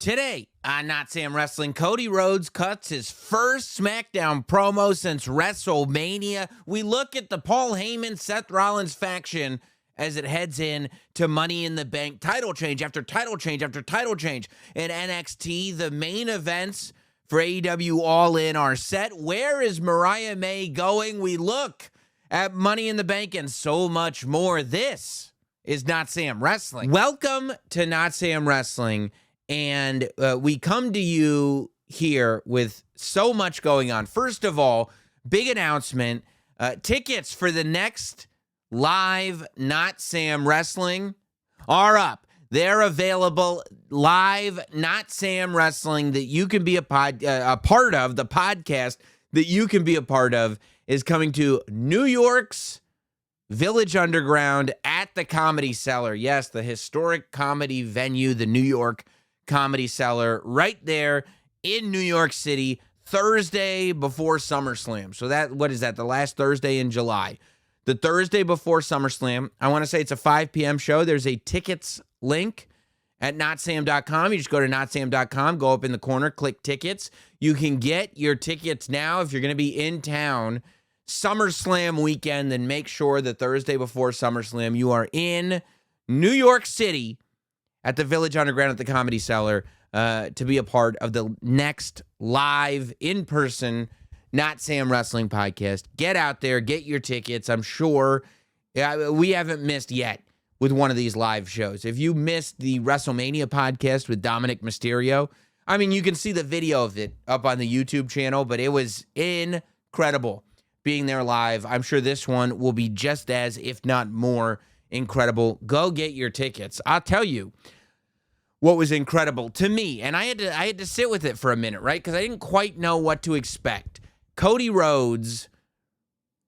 Today on Notsam Wrestling, Cody Rhodes cuts his first Smackdown promo since Wrestlemania. We look at the Paul Heyman, Seth Rollins faction as it heads in to Money in the Bank title change after title change after title change. In NXT, the main events for AEW All In are set. Where is Mariah May going? We look at Money in the Bank and so much more. This is Notsam Wrestling. Welcome to Notsam Wrestling. And we come to you here with so much going on. First of all, big announcement. Tickets for the next live Not Sam Wrestling are up. They're available. Live Not Sam Wrestling that you can be a part of. The podcast that you can be a part of is coming to New York's Village Underground at the Comedy Cellar. Yes, the historic comedy venue, the New York Comedy Cellar, right there in New York City, Thursday before SummerSlam. So what is that? The last Thursday in July. The Thursday before SummerSlam. I want to say it's a 5 p.m. show. There's a tickets link at notsam.com. You just go to notsam.com, go up in the corner, click tickets. You can get your tickets now if you're going to be in town SummerSlam weekend. Then make sure the Thursday before SummerSlam you are in New York City at the Village Underground at the Comedy Cellar to be a part of the next live, in-person Not Sam Wrestling podcast. Get out there, get your tickets. I'm sure we haven't missed yet with one of these live shows. If you missed the WrestleMania podcast with Dominic Mysterio, I mean, you can see the video of it up on the YouTube channel, but it was incredible being there live. I'm sure this one will be just as, if not more, incredible. Go get your tickets. I'll tell you what was incredible to me, and I had to sit with it for a minute, right? Because I didn't quite know what to expect. Cody Rhodes'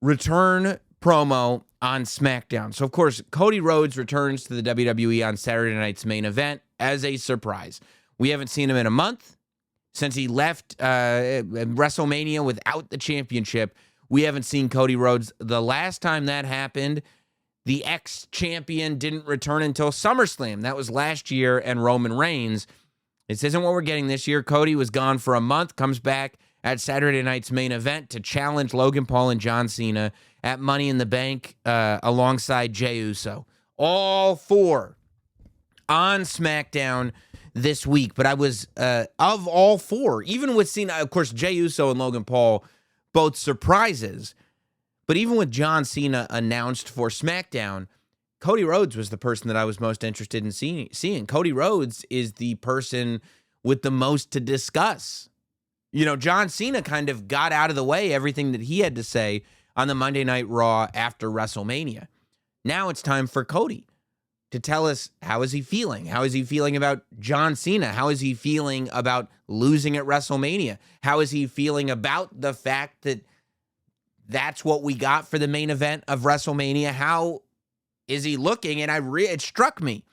return promo on Smackdown. So, of course, Cody Rhodes returns to the WWE on Saturday night's main event as a surprise. We haven't seen him in a month since he left WrestleMania without the championship. We haven't seen Cody Rhodes. The last time that happened, the ex-champion didn't return until SummerSlam. That was last year, and Roman Reigns. This isn't what we're getting this year. Cody was gone for a month, comes back at Saturday night's main event to challenge Logan Paul and John Cena at Money in the Bank alongside Jey Uso. All four on SmackDown this week. But I was, of all four, even with Cena, of course, Jey Uso and Logan Paul, both surprises. But even with John Cena announced for SmackDown, Cody Rhodes was the person that I was most interested in seeing. Cody Rhodes is the person with the most to discuss. You know, John Cena kind of got out of the way, everything that he had to say on the Monday Night Raw after WrestleMania. Now it's time for Cody to tell us, how is he feeling? How is he feeling about John Cena? How is he feeling about losing at WrestleMania? How is he feeling about the fact that that's what we got for the main event of WrestleMania? How is he looking? And it struck me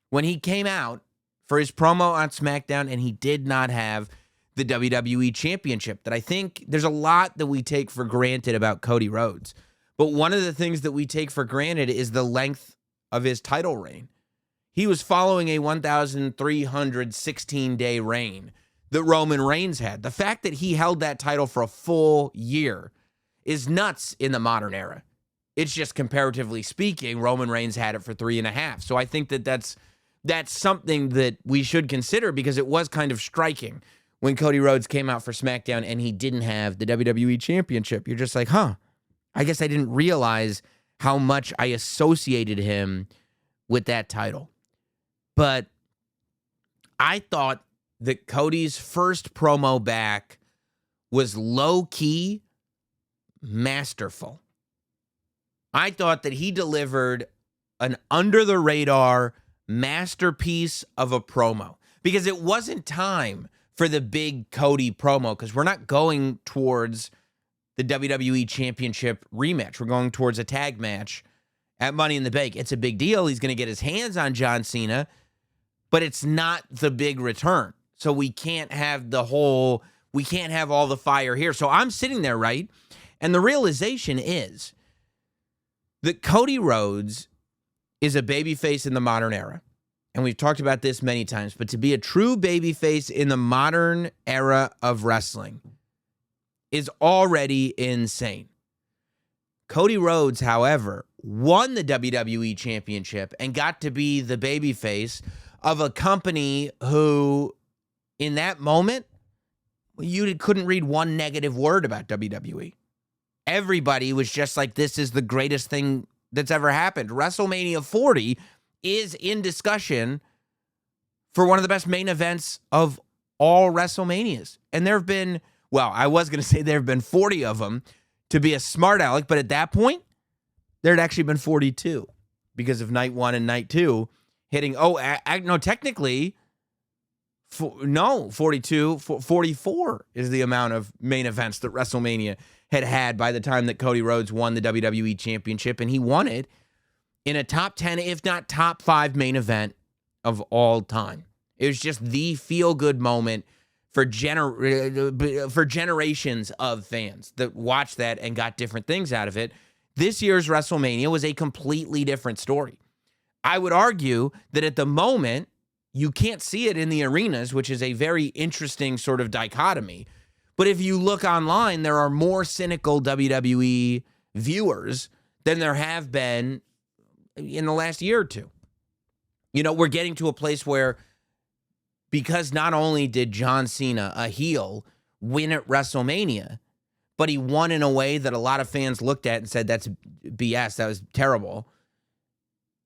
when he came out for his promo on SmackDown and he did not have the WWE Championship, that I think there's a lot that we take for granted about Cody Rhodes. But one of the things that we take for granted is the length of his title reign. He was following a 1,316-day reign that Roman Reigns had. The fact that he held that title for a full year is nuts in the modern era. It's just, comparatively speaking, Roman Reigns had it for 3.5. So I think that that's something that we should consider, because it was kind of striking when Cody Rhodes came out for SmackDown and he didn't have the WWE Championship. You're just like, I guess I didn't realize how much I associated him with that title. But I thought that Cody's first promo back was low-key masterful. I thought that he delivered an under-the-radar masterpiece of a promo, because it wasn't time for the big Cody promo, because we're not going towards the WWE Championship rematch. We're going towards a tag match at Money in the Bank. It's a big deal. He's going to get his hands on John Cena, but it's not the big return. So we can't have all the fire here. So I'm sitting there, right? And the realization is that Cody Rhodes is a babyface in the modern era. and we've talked about this many times, but to be a true babyface in the modern era of wrestling is already insane. Cody Rhodes, however, won the WWE Championship and got to be the babyface of a company who, in that moment, you couldn't read one negative word about WWE. Everybody was just like, this is the greatest thing that's ever happened. WrestleMania 40 is in discussion for one of the best main events of all WrestleManias. And there have been, well, I was going to say there have been 40 of them to be a smart aleck, but at that point, there had actually been 42 because of night 1 and night 2 hitting, no, technically, 42, 44 is the amount of main events that WrestleMania had by the time that Cody Rhodes won the WWE Championship, and he won it in a top 10, if not top 5 main event of all time. It was just the feel-good moment for generations of fans that watched that and got different things out of it. This year's WrestleMania was a completely different story. I would argue that at the moment, you can't see it in the arenas, which is a very interesting sort of dichotomy. But if you look online, there are more cynical WWE viewers than there have been in the last year or two. You know, we're getting to a place where, because not only did John Cena, a heel, win at WrestleMania, but he won in a way that a lot of fans looked at and said, that's BS, that was terrible,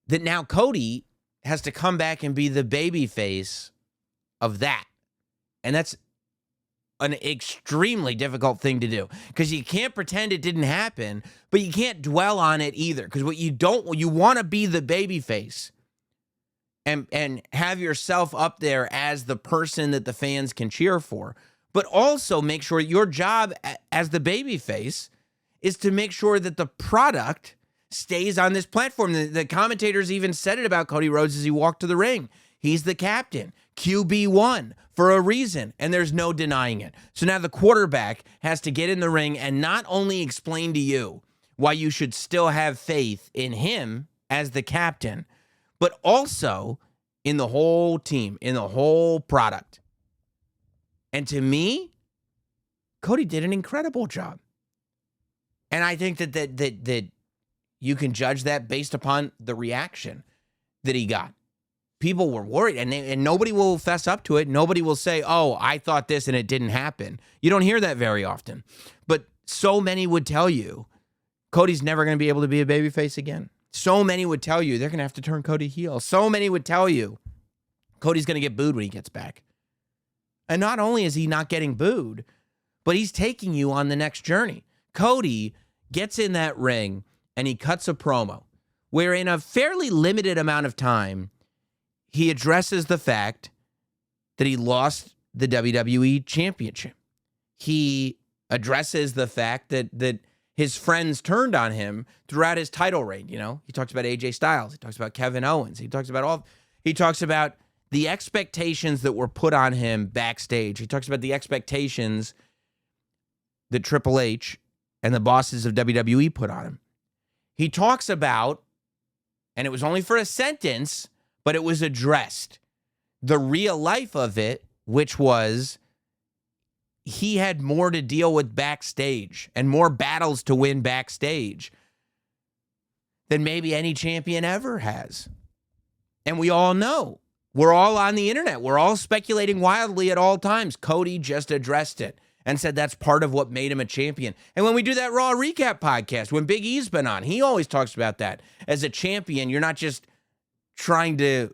that now Cody has to come back and be the babyface of that. And that's an extremely difficult thing to do, because you can't pretend it didn't happen, but you can't dwell on it either. Because you want to be the babyface and have yourself up there as the person that the fans can cheer for, but also make sure your job as the babyface is to make sure that the product stays on this platform. The commentators even said it about Cody Rhodes as he walked to the ring. He's the captain, QB1, for a reason, and there's no denying it. So now the quarterback has to get in the ring and not only explain to you why you should still have faith in him as the captain, but also in the whole team, in the whole product. And to me, Cody did an incredible job. And I think that you can judge that based upon the reaction that he got. People were worried, and nobody will fess up to it. Nobody will say, oh, I thought this and it didn't happen. You don't hear that very often. But so many would tell you Cody's never going to be able to be a babyface again. So many would tell you they're going to have to turn Cody heel. So many would tell you Cody's going to get booed when he gets back. And not only is he not getting booed, but he's taking you on the next journey. Cody gets in that ring and he cuts a promo where, in a fairly limited amount of time, he addresses the fact that he lost the WWE Championship. He addresses the fact that his friends turned on him throughout his title reign. You know, he talks about AJ Styles. He talks about Kevin Owens. He talks about the expectations that were put on him backstage. He talks about the expectations that Triple H and the bosses of WWE put on him. He talks about, and it was only for a sentence, but it was addressed, the real life of it, which was he had more to deal with backstage and more battles to win backstage than maybe any champion ever has. And we all know. We're all on the internet. We're all speculating wildly at all times. Cody just addressed it and said that's part of what made him a champion. And when we do that Raw recap podcast, when Big E's been on, he always talks about that. As a champion, you're not just trying to,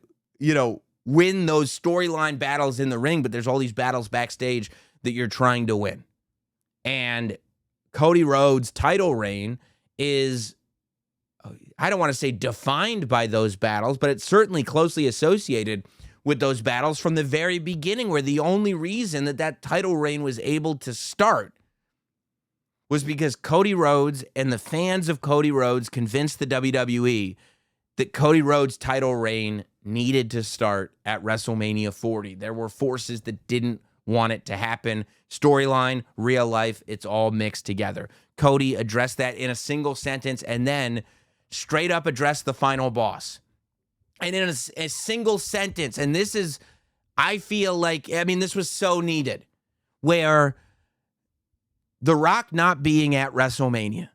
win those storyline battles in the ring, but there's all these battles backstage that you're trying to win. And Cody Rhodes' title reign is, I don't want to say defined by those battles, but it's certainly closely associated with those battles from the very beginning, where the only reason that title reign was able to start was because Cody Rhodes and the fans of Cody Rhodes convinced the WWE that Cody Rhodes' title reign needed to start at WrestleMania 40. There were forces that didn't want it to happen. Storyline, real life, it's all mixed together. Cody addressed that in a single sentence and then straight up addressed the final boss. And in a single sentence, and this is, I feel like, I mean, this was so needed, where The Rock not being at WrestleMania,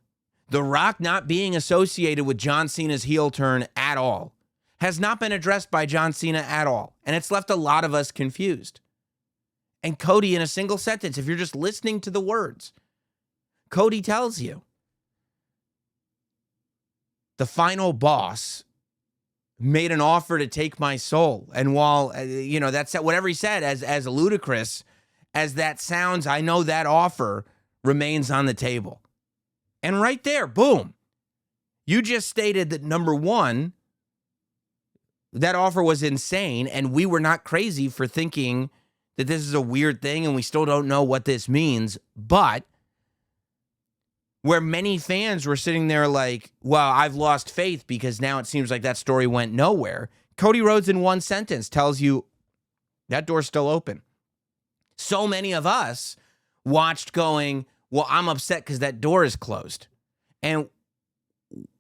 The Rock not being associated with John Cena's heel turn at all, has not been addressed by John Cena at all. And it's left a lot of us confused. And Cody, in a single sentence, if you're just listening to the words, Cody tells you, the final boss made an offer to take my soul. And while, that's whatever he said, as ludicrous as that sounds, I know that offer remains on the table. And right there, boom. You just stated that, number one, that offer was insane, and we were not crazy for thinking that this is a weird thing, and we still don't know what this means. But where many fans were sitting there like, well, I've lost faith because now it seems like that story went nowhere, Cody Rhodes in one sentence tells you that door's still open. So many of us watched going, well, I'm upset because that door is closed. And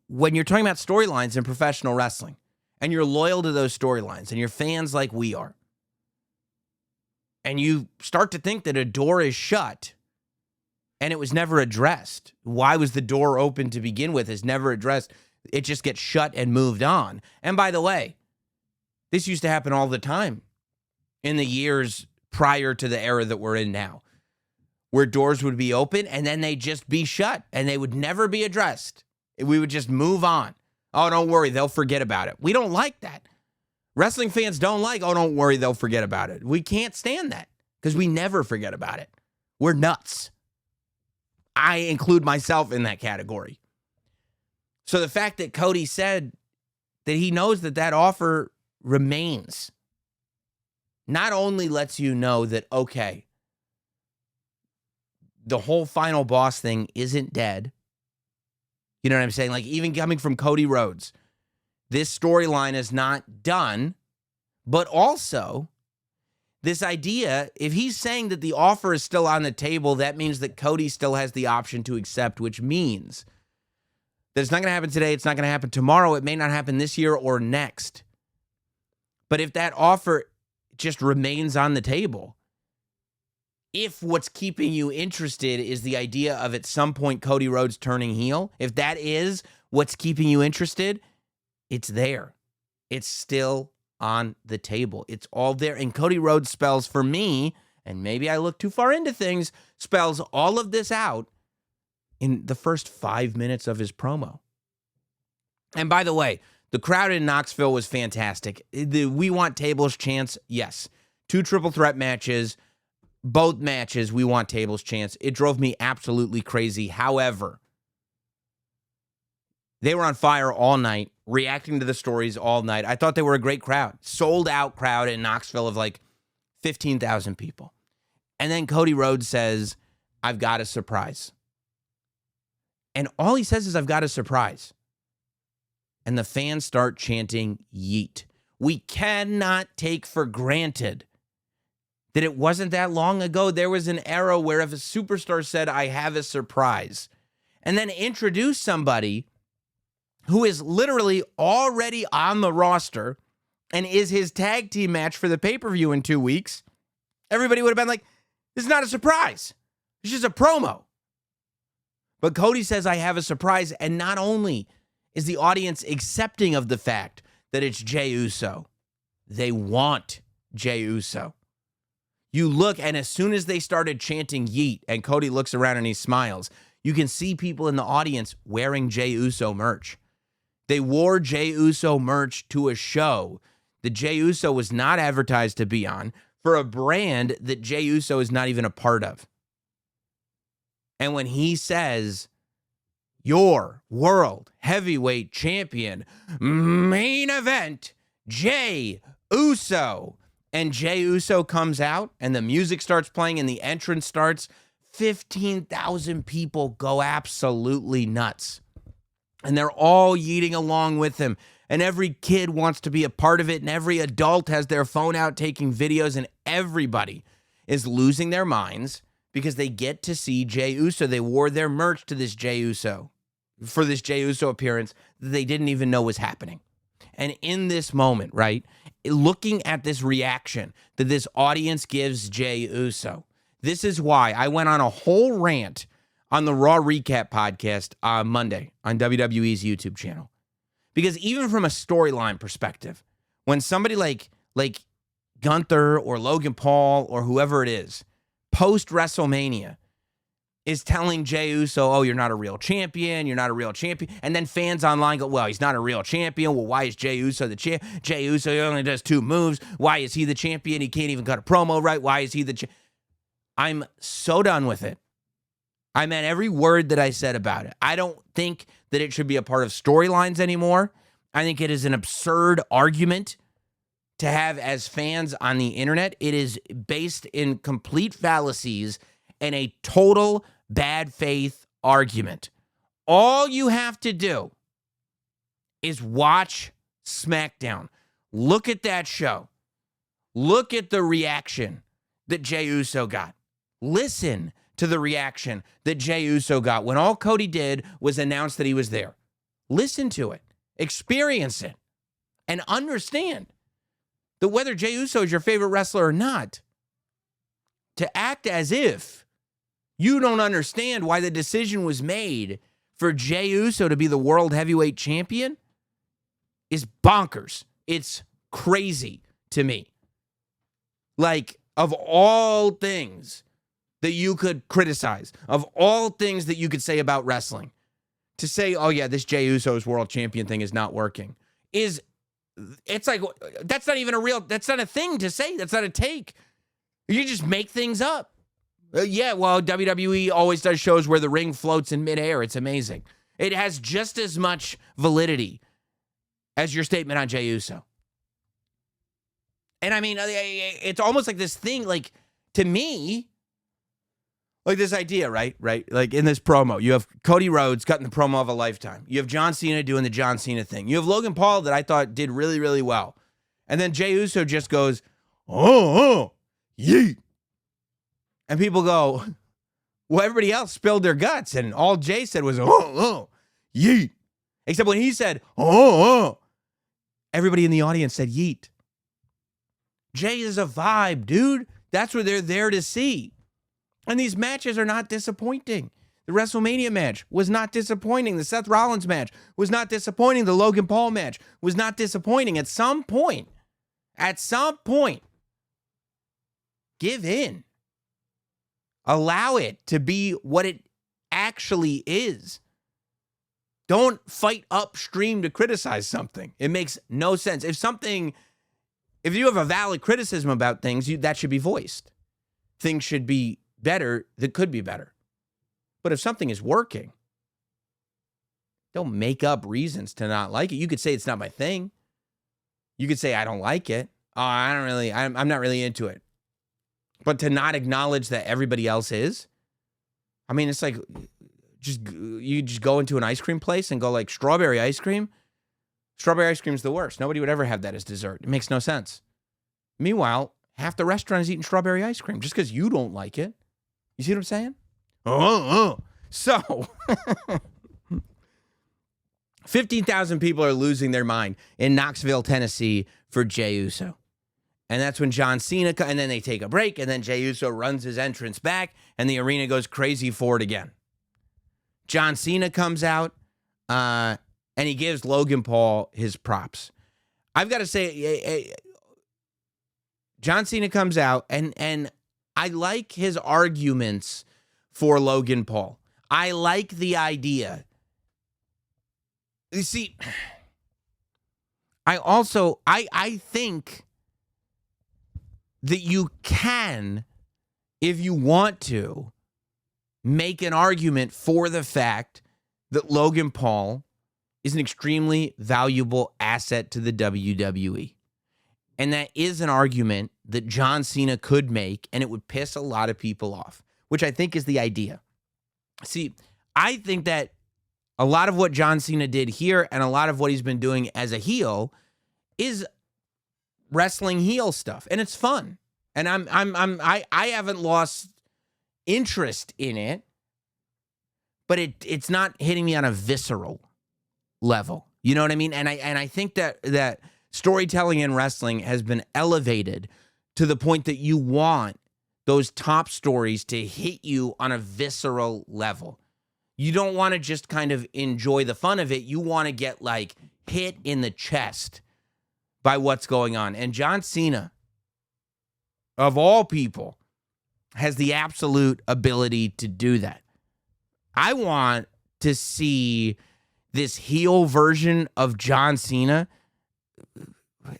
when you're talking about storylines in professional wrestling, and you're loyal to those storylines, and you're fans like we are, and you start to think that a door is shut, and it was never addressed. Why was the door open to begin with is never addressed. It just gets shut and moved on. And by the way, this used to happen all the time in the years prior to the era that we're in now, where doors would be open and then they'd just be shut and they would never be addressed. We would just move on. Oh, don't worry, they'll forget about it. We don't like that. Wrestling fans don't like, oh, don't worry, they'll forget about it. We can't stand that because we never forget about it. We're nuts. I include myself in that category. So the fact that Cody said that he knows that that offer remains not only lets you know that, okay, the whole final boss thing isn't dead. You know what I'm saying? Like, even coming from Cody Rhodes, this storyline is not done, but also this idea, if he's saying that the offer is still on the table, that means that Cody still has the option to accept, which means that it's not going to happen today. It's not going to happen tomorrow. It may not happen this year or next. But if that offer just remains on the table, if what's keeping you interested is the idea of at some point Cody Rhodes turning heel, if that is what's keeping you interested, it's there. It's still on the table. It's all there. And Cody Rhodes spells, for me, and maybe I look too far into things, spells all of this out in the first 5 minutes of his promo. And by the way, the crowd in Knoxville was fantastic. The We Want Tables chants, yes. 2 triple threat matches. Both matches, We Want Tables chants. It drove me absolutely crazy. However, they were on fire all night, reacting to the stories all night. I thought they were a great crowd. Sold out crowd in Knoxville of like 15,000 people. And then Cody Rhodes says, I've got a surprise. And all he says is, I've got a surprise. And the fans start chanting, yeet. We cannot take for granted that it wasn't that long ago there was an era where if a superstar said, I have a surprise, and then introduce somebody who is literally already on the roster and is his tag team match for the pay-per-view in 2 weeks, everybody would have been like, this is not a surprise. It's just a promo. But Cody says, I have a surprise. And not only is the audience accepting of the fact that it's Jey Uso, they want Jey Uso. You look, and as soon as they started chanting yeet, and Cody looks around and he smiles, you can see people in the audience wearing Jey Uso merch. They wore Jey Uso merch to a show that Jey Uso was not advertised to be on, for a brand that Jey Uso is not even a part of. And when he says, your world heavyweight champion, main event, Jey Uso, and Jey Uso comes out and the music starts playing and the entrance starts, 15,000 people go absolutely nuts. And they're all yeeting along with him. And every kid wants to be a part of it. And every adult has their phone out taking videos. And everybody is losing their minds because they get to see Jey Uso. They wore their merch to this Jey Uso, for this Jey Uso appearance that they didn't even know was happening. And in this moment, right, looking at this reaction that this audience gives Jey Uso, this is why I went on a whole rant on the Raw Recap podcast on Monday on WWE's YouTube channel. Because even from a storyline perspective, when somebody like Gunther or Logan Paul or whoever it is, post-WrestleMania, is telling Jey Uso, oh, you're not a real champion, and then fans online go, well, he's not a real champion, well, why is Jey Uso the champ? Jey Uso only does 2 moves, why is he the champion? He can't even cut a promo right, why is he the I'm so done with it. I meant every word that I said about it. I don't think that it should be a part of storylines anymore. I think it is an absurd argument to have as fans on the internet. It is based in complete fallacies and a total bad faith argument. All you have to do is watch Smackdown. Look at that show. Look at the reaction that Jey Uso got. Listen to the reaction that Jey Uso got when all Cody did was announce that he was there. Listen to it. Experience it. And understand that whether Jey Uso is your favorite wrestler or not, to act as if you don't understand why the decision was made for Jey Uso to be the world heavyweight champion is bonkers. It's crazy to me. Like, of all things that you could criticize, of all things that you could say about wrestling, to say, oh yeah, this Jey Uso's world champion thing is not working, it's like, that's not a thing to say. That's not a take. You just make things up. Yeah, well, WWE always does shows where the ring floats in midair. It's amazing. It has just as much validity as your statement on Jey Uso. And I mean, it's almost like this thing, like, to me, like this idea, right? Like in this promo, you have Cody Rhodes cutting the promo of a lifetime. You have John Cena doing the John Cena thing. You have Logan Paul that I thought did really, really well. And then Jey Uso just goes, oh, yeet. And people go, well, everybody else spilled their guts. And all Jey said was, oh, yeet. Except when he said, oh, everybody in the audience said yeet. Jey is a vibe, dude. That's what they're there to see. And these matches are not disappointing. The WrestleMania match was not disappointing. The Seth Rollins match was not disappointing. The Logan Paul match was not disappointing. At some point, give in. Allow it to be what it actually is. Don't fight upstream to criticize something. It makes no sense. If you have a valid criticism about things, that should be voiced. Things should be better that could be better. But if something is working, don't make up reasons to not like it. You could say it's not my thing. You could say I don't like it. Oh, I'm not really into it. But to not acknowledge that everybody else is, I mean, it's like you just go into an ice cream place and go like, strawberry ice cream? Strawberry ice cream is the worst. Nobody would ever have that as dessert. It makes no sense. Meanwhile, half the restaurant is eating strawberry ice cream just because you don't like it. You see what I'm saying? So, 15,000 people are losing their mind in Knoxville, Tennessee for Jey Uso. And that's when John Cena, and then they take a break, and then Jey Uso runs his entrance back, and the arena goes crazy for it again. John Cena comes out, and he gives Logan Paul his props. I've got to say, John Cena comes out, and I like his arguments for Logan Paul. I like the idea. You see, I think that you can, if you want to, make an argument for the fact that Logan Paul is an extremely valuable asset to the WWE. And that is an argument that John Cena could make, and it would piss a lot of people off, which I think is the idea. See, I think that a lot of what John Cena did here and a lot of what he's been doing as a heel is wrestling heel stuff, and it's fun. And I haven't lost interest in it, but it's not hitting me on a visceral level. You know what I mean? And I think that storytelling in wrestling has been elevated to the point that you want those top stories to hit you on a visceral level. You don't want to just kind of enjoy the fun of it. You want to get like hit in the chest by what's going on. And John Cena, of all people, has the absolute ability to do that. I want to see this heel version of John Cena.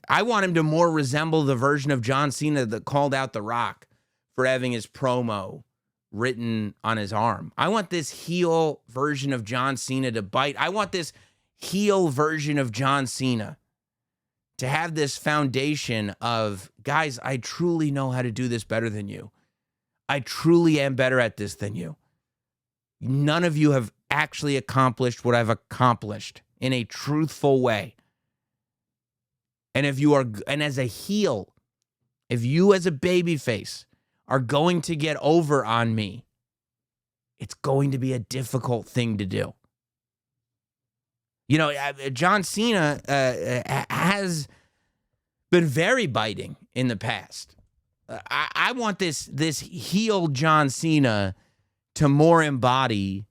I want him to more resemble the version of John Cena that called out The Rock for having his promo written on his arm. I want this heel version of John Cena to bite. I want this heel version of John Cena to have this foundation of, guys, I truly know how to do this better than you. I truly am better at this than you. None of you have actually accomplished what I've accomplished in a truthful way. And as a heel, if you as a babyface are going to get over on me, it's going to be a difficult thing to do. You know, John Cena has been very biting in the past. I want this heel John Cena to more embody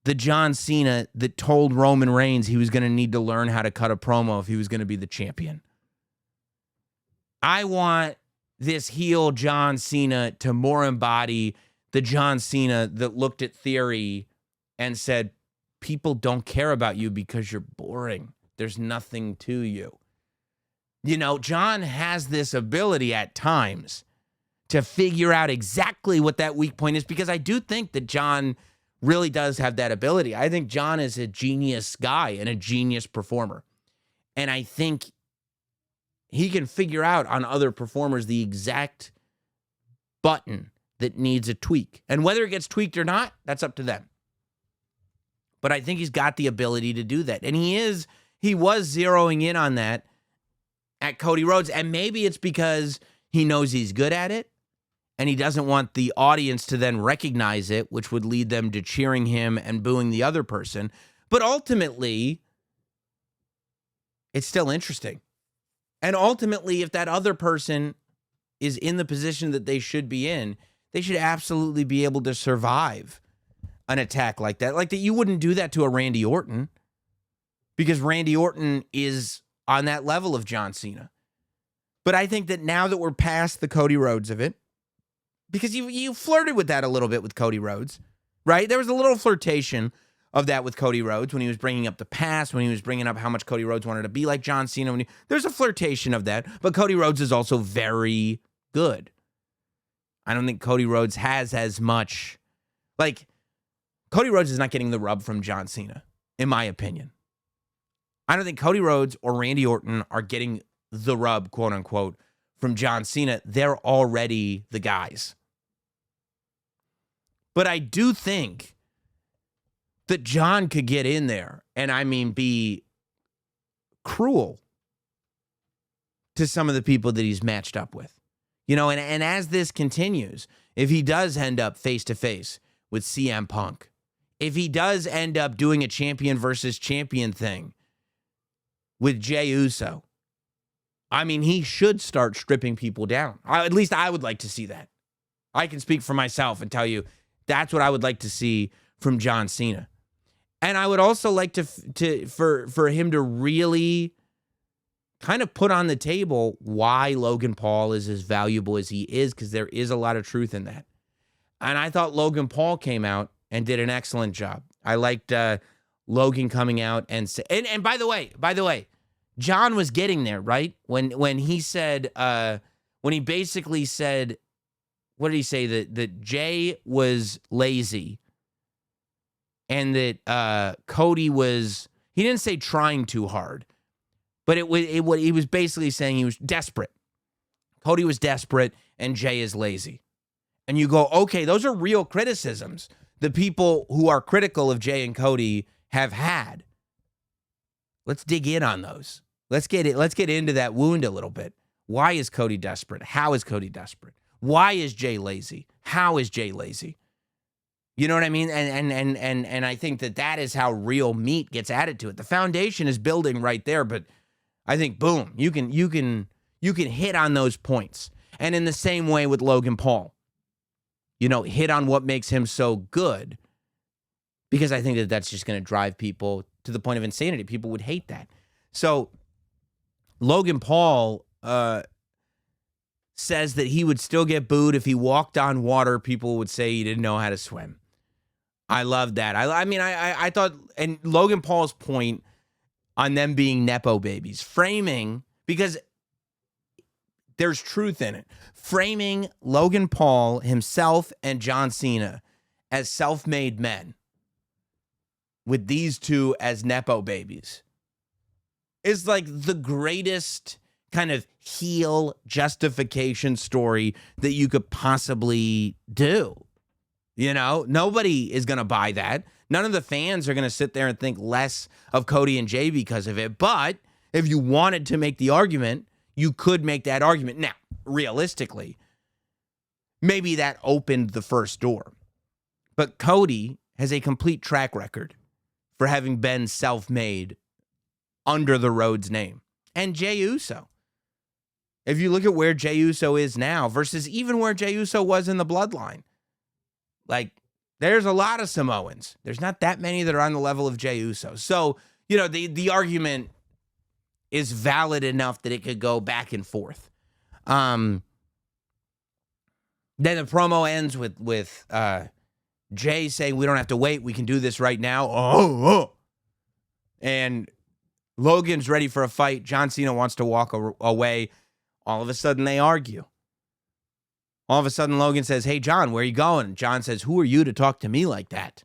the John Cena that told Roman Reigns he was going to need to learn how to cut a promo if he was going to be the champion. I want this heel John Cena to more embody the John Cena that looked at Theory and said, people don't care about you because you're boring. There's nothing to you. You know, John has this ability at times to figure out exactly what that weak point is, because I do think that John really does have that ability. I think John is a genius guy and a genius performer. And I think he can figure out on other performers the exact button that needs a tweak. And whether it gets tweaked or not, that's up to them. But I think he's got the ability to do that. And he was zeroing in on that at Cody Rhodes. And maybe it's because he knows he's good at it and he doesn't want the audience to then recognize it, which would lead them to cheering him and booing the other person. But ultimately, it's still interesting. And ultimately, if that other person is in the position that they should be in, they should absolutely be able to survive an attack like that. Like that, you wouldn't do that to a Randy Orton, because Randy Orton is on that level of John Cena. But I think that now that we're past the Cody Rhodes of it, because you flirted with that a little bit with Cody Rhodes, right? There was a little flirtation of that with Cody Rhodes when he was bringing up the past, when he was bringing up how much Cody Rhodes wanted to be like John Cena. There's a flirtation of that, but Cody Rhodes is also very good. I don't think Cody Rhodes has as much, like, Cody Rhodes is not getting the rub from John Cena, in my opinion. I don't think Cody Rhodes or Randy Orton are getting the rub, quote unquote, from John Cena. They're already the guys. But I do think that John could get in there and, I mean, be cruel to some of the people that he's matched up with. You know, and as this continues, if he does end up face-to-face with CM Punk, if he does end up doing a champion versus champion thing with Jey Uso, I mean, he should start stripping people down. At least I would like to see that. I can speak for myself and tell you that's what I would like to see from John Cena. And I would also like for him to really kind of put on the table why Logan Paul is as valuable as he is, because there is a lot of truth in that. And I thought Logan Paul came out and did an excellent job. I liked Logan coming out and say, and by the way, John was getting there, right? When he said, when he basically said, what did he say? That Jey was lazy and that Cody was, he didn't say trying too hard, but he was basically saying he was desperate. Cody was desperate and Jey is lazy. And you go, okay, those are real criticisms the people who are critical of Jey and Cody have had. Let's dig in on those. Let's get into that wound a little bit. Why is Cody desperate? How is Cody desperate? Why is Jey lazy? How is Jey lazy? You know what I mean? And I think that is how real meat gets added to it. The foundation is building right there, but I think boom, you can hit on those points. And in the same way with Logan Paul, hit on what makes him so good, because I think that's just going to drive people to the point of insanity. People would hate that. So Logan Paul says that he would still get booed if he walked on water. People would say he didn't know how to swim. I love that. I thought, and Logan Paul's point on them being Nepo babies, framing, because there's truth in it, framing Logan Paul, himself, and John Cena as self-made men with these two as Nepo babies is like the greatest kind of heel justification story that you could possibly do. Nobody is going to buy that. None of the fans are going to sit there and think less of Cody and Jey because of it. But if you wanted to make the argument, you could make that argument. Now, realistically, maybe that opened the first door. But Cody has a complete track record for having been self-made under the Rhodes name. And Jey Uso. If you look at where Jey Uso is now versus even where Jey Uso was in the bloodline, like, there's a lot of Samoans. There's not that many that are on the level of Jey Uso. So, the argument is valid enough that it could go back and forth. Then the promo ends with Jey saying, we don't have to wait. We can do this right now. And Logan's ready for a fight. John Cena wants to walk away. All of a sudden, they argue. All of a sudden, Logan says, hey, John, where are you going? John says, who are you to talk to me like that?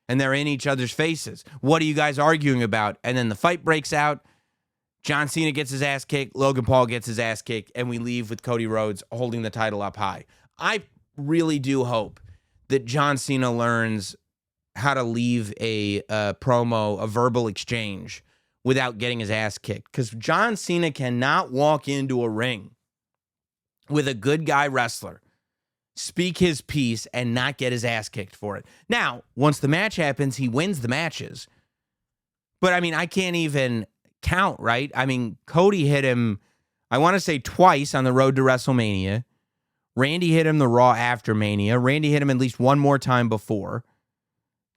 And they're in each other's faces. What are you guys arguing about? And then the fight breaks out. John Cena gets his ass kicked. Logan Paul gets his ass kicked. And we leave with Cody Rhodes holding the title up high. I really do hope that John Cena learns how to leave a promo, a verbal exchange, without getting his ass kicked. Because John Cena cannot walk into a ring with a good guy wrestler, speak his piece, and not get his ass kicked for it. Now, once the match happens, he wins the matches. But, I can't even count, right? Cody hit him, I want to say twice on the road to WrestleMania. Randy hit him the Raw after Mania. Randy hit him at least one more time before.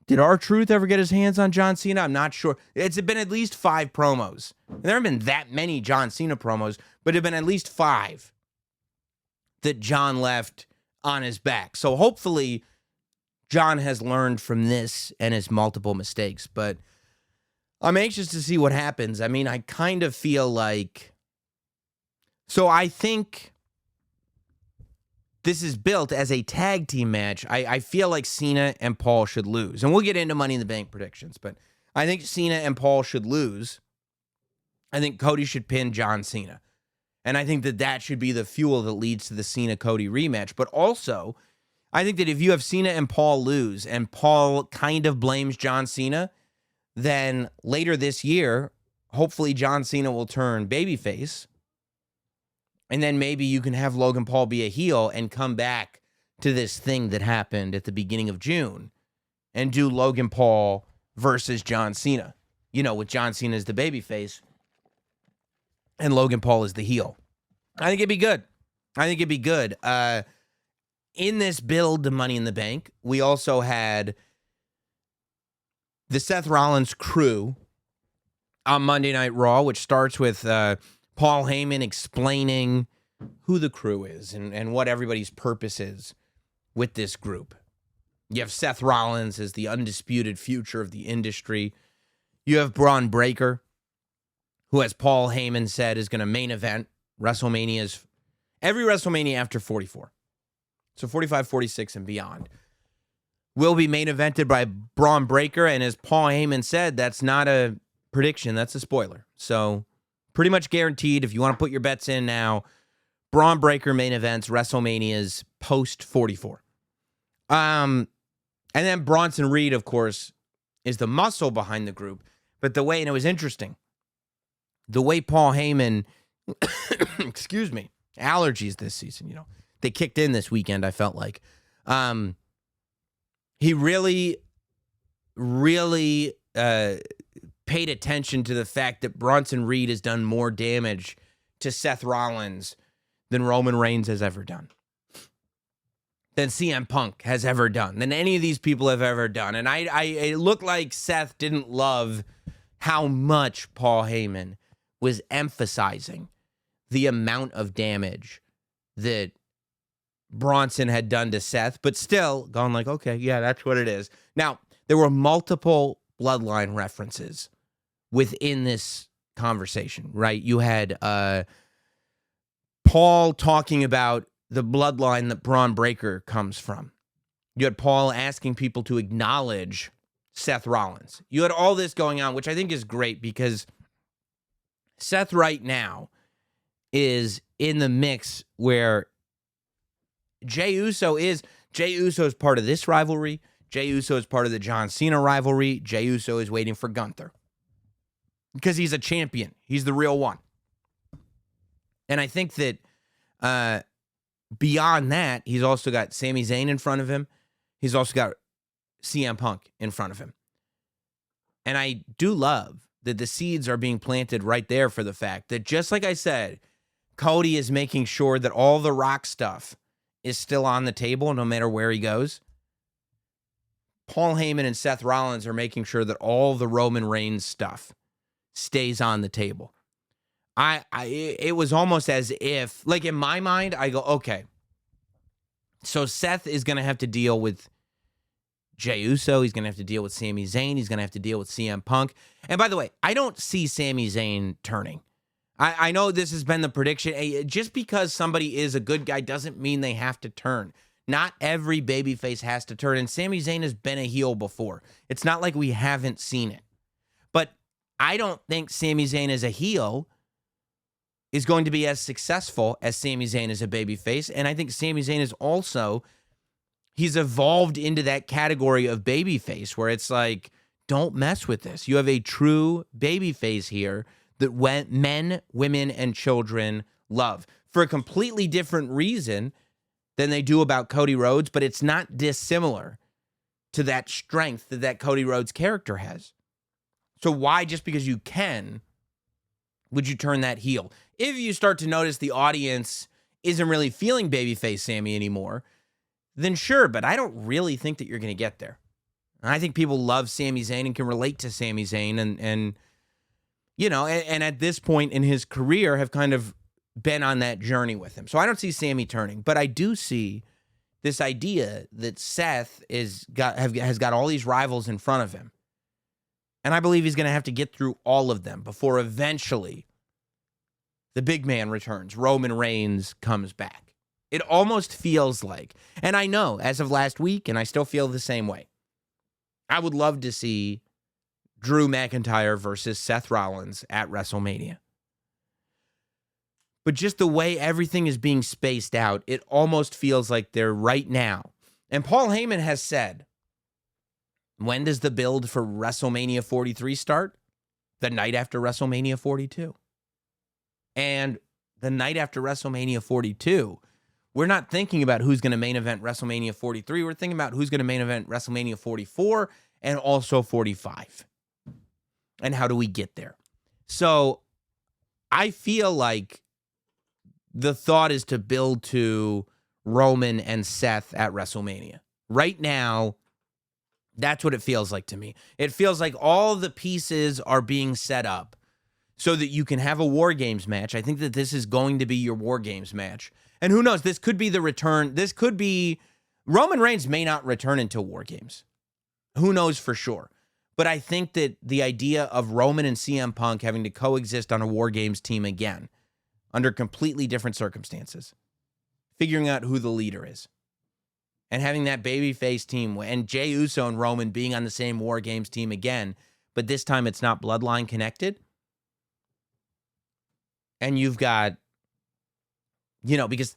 Did R-Truth ever get his hands on John Cena? I'm not sure. It's been at least 5 promos. There haven't been that many John Cena promos, but it have been at least 5 that John left on his back. So hopefully John has learned from this and his multiple mistakes. But I'm anxious to see what happens. I kind of feel like... So I think this is built as a tag team match. I feel like Cena and Paul should lose. And we'll get into Money in the Bank predictions. But I think Cena and Paul should lose. I think Cody should pin John Cena. And I think that should be the fuel that leads to the Cena-Cody rematch. But also, I think that if you have Cena and Paul lose, and Paul kind of blames John Cena, then later this year, hopefully John Cena will turn babyface. And then maybe you can have Logan Paul be a heel and come back to this thing that happened at the beginning of June and do Logan Paul versus John Cena. With John Cena as the babyface and Logan Paul is the heel. I think it'd be good. In this build to Money in the Bank, we also had the Seth Rollins crew on Monday Night Raw, which starts with Paul Heyman explaining who the crew is and what everybody's purpose is with this group. You have Seth Rollins as the undisputed future of the industry. You have Braun Breaker, who, as Paul Heyman said, is going to main event WrestleMania's every WrestleMania after 44. So 45, 46, and beyond will be main evented by Braun Breaker. And as Paul Heyman said, that's not a prediction. That's a spoiler. So pretty much guaranteed. If you want to put your bets in now, Braun Breaker main events WrestleMania's post 44. And then Bronson Reed, of course, is the muscle behind the group. But the way, and it was interesting, the way Paul Heyman, excuse me, allergies this season, they kicked in this weekend, I felt like. He he really, really paid attention to the fact that Bronson Reed has done more damage to Seth Rollins than Roman Reigns has ever done, than CM Punk has ever done, than any of these people have ever done. And it looked like Seth didn't love how much Paul Heyman was emphasizing the amount of damage that Bronson had done to Seth, but still going like, okay, yeah, that's what it is. Now, there were multiple bloodline references within this conversation, right? You had Paul talking about the bloodline that Braun Breaker comes from. You had Paul asking people to acknowledge Seth Rollins. You had all this going on, which I think is great because Seth right now is in the mix where Jey Uso is part of this rivalry. Jey Uso is part of the John Cena rivalry. Jey Uso is waiting for Gunther because he's a champion. He's the real one. And I think that beyond that, he's also got Sami Zayn in front of him. He's also got CM Punk in front of him. And I do love that the seeds are being planted right there for the fact that, just like I said, Cody is making sure that all the Rock stuff is still on the table no matter where he goes. Paul Heyman and Seth Rollins are making sure that all the Roman Reigns stuff stays on the table. It was almost as if, like in my mind, I go, okay, so Seth is going to have to deal with Jey Uso. He's going to have to deal with Sami Zayn. He's going to have to deal with CM Punk. And by the way, I don't see Sami Zayn turning. I know this has been the prediction. Just because somebody is a good guy doesn't mean they have to turn. Not every babyface has to turn. And Sami Zayn has been a heel before. It's not like we haven't seen it. But I don't think Sami Zayn as a heel is going to be as successful as Sami Zayn as a babyface. And I think Sami Zayn is also, he's evolved into that category of babyface where it's like, don't mess with this. You have a true babyface here that men, women, and children love for a completely different reason than they do about Cody Rhodes, but it's not dissimilar to that strength that Cody Rhodes character has. So why, just because you can, would you turn that heel? If you start to notice the audience isn't really feeling babyface Sami anymore, then sure, but I don't really think that you're going to get there. I think people love Sami Zayn and can relate to Sami Zayn and you know, and at this point in his career have kind of been on that journey with him. So I don't see Sami turning, but I do see this idea that Seth has got all these rivals in front of him. And I believe he's going to have to get through all of them before eventually the big man returns. Roman Reigns comes back. It almost feels like, and I know as of last week, and I still feel the same way, I would love to see Drew McIntyre versus Seth Rollins at WrestleMania. But just the way everything is being spaced out, it almost feels like they're right now. And Paul Heyman has said, when does the build for WrestleMania 43 start? The night after WrestleMania 42. And the night after WrestleMania 42, we're not thinking about who's going to main event WrestleMania 43. We're thinking about who's going to main event WrestleMania 44 and also 45. And how do we get there? So I feel like the thought is to build to Roman and Seth at WrestleMania. Right now, that's what it feels like to me. It feels like all the pieces are being set up so that you can have a War Games match. I think that this is going to be your War Games match. And who knows, this could be the return. This could be, Roman Reigns may not return until War Games. Who knows for sure? But I think that the idea of Roman and CM Punk having to coexist on a War Games team again, under completely different circumstances, figuring out who the leader is, and having that babyface team, and Jey Uso and Roman being on the same War Games team again, but this time it's not bloodline connected. And you've got, you know, because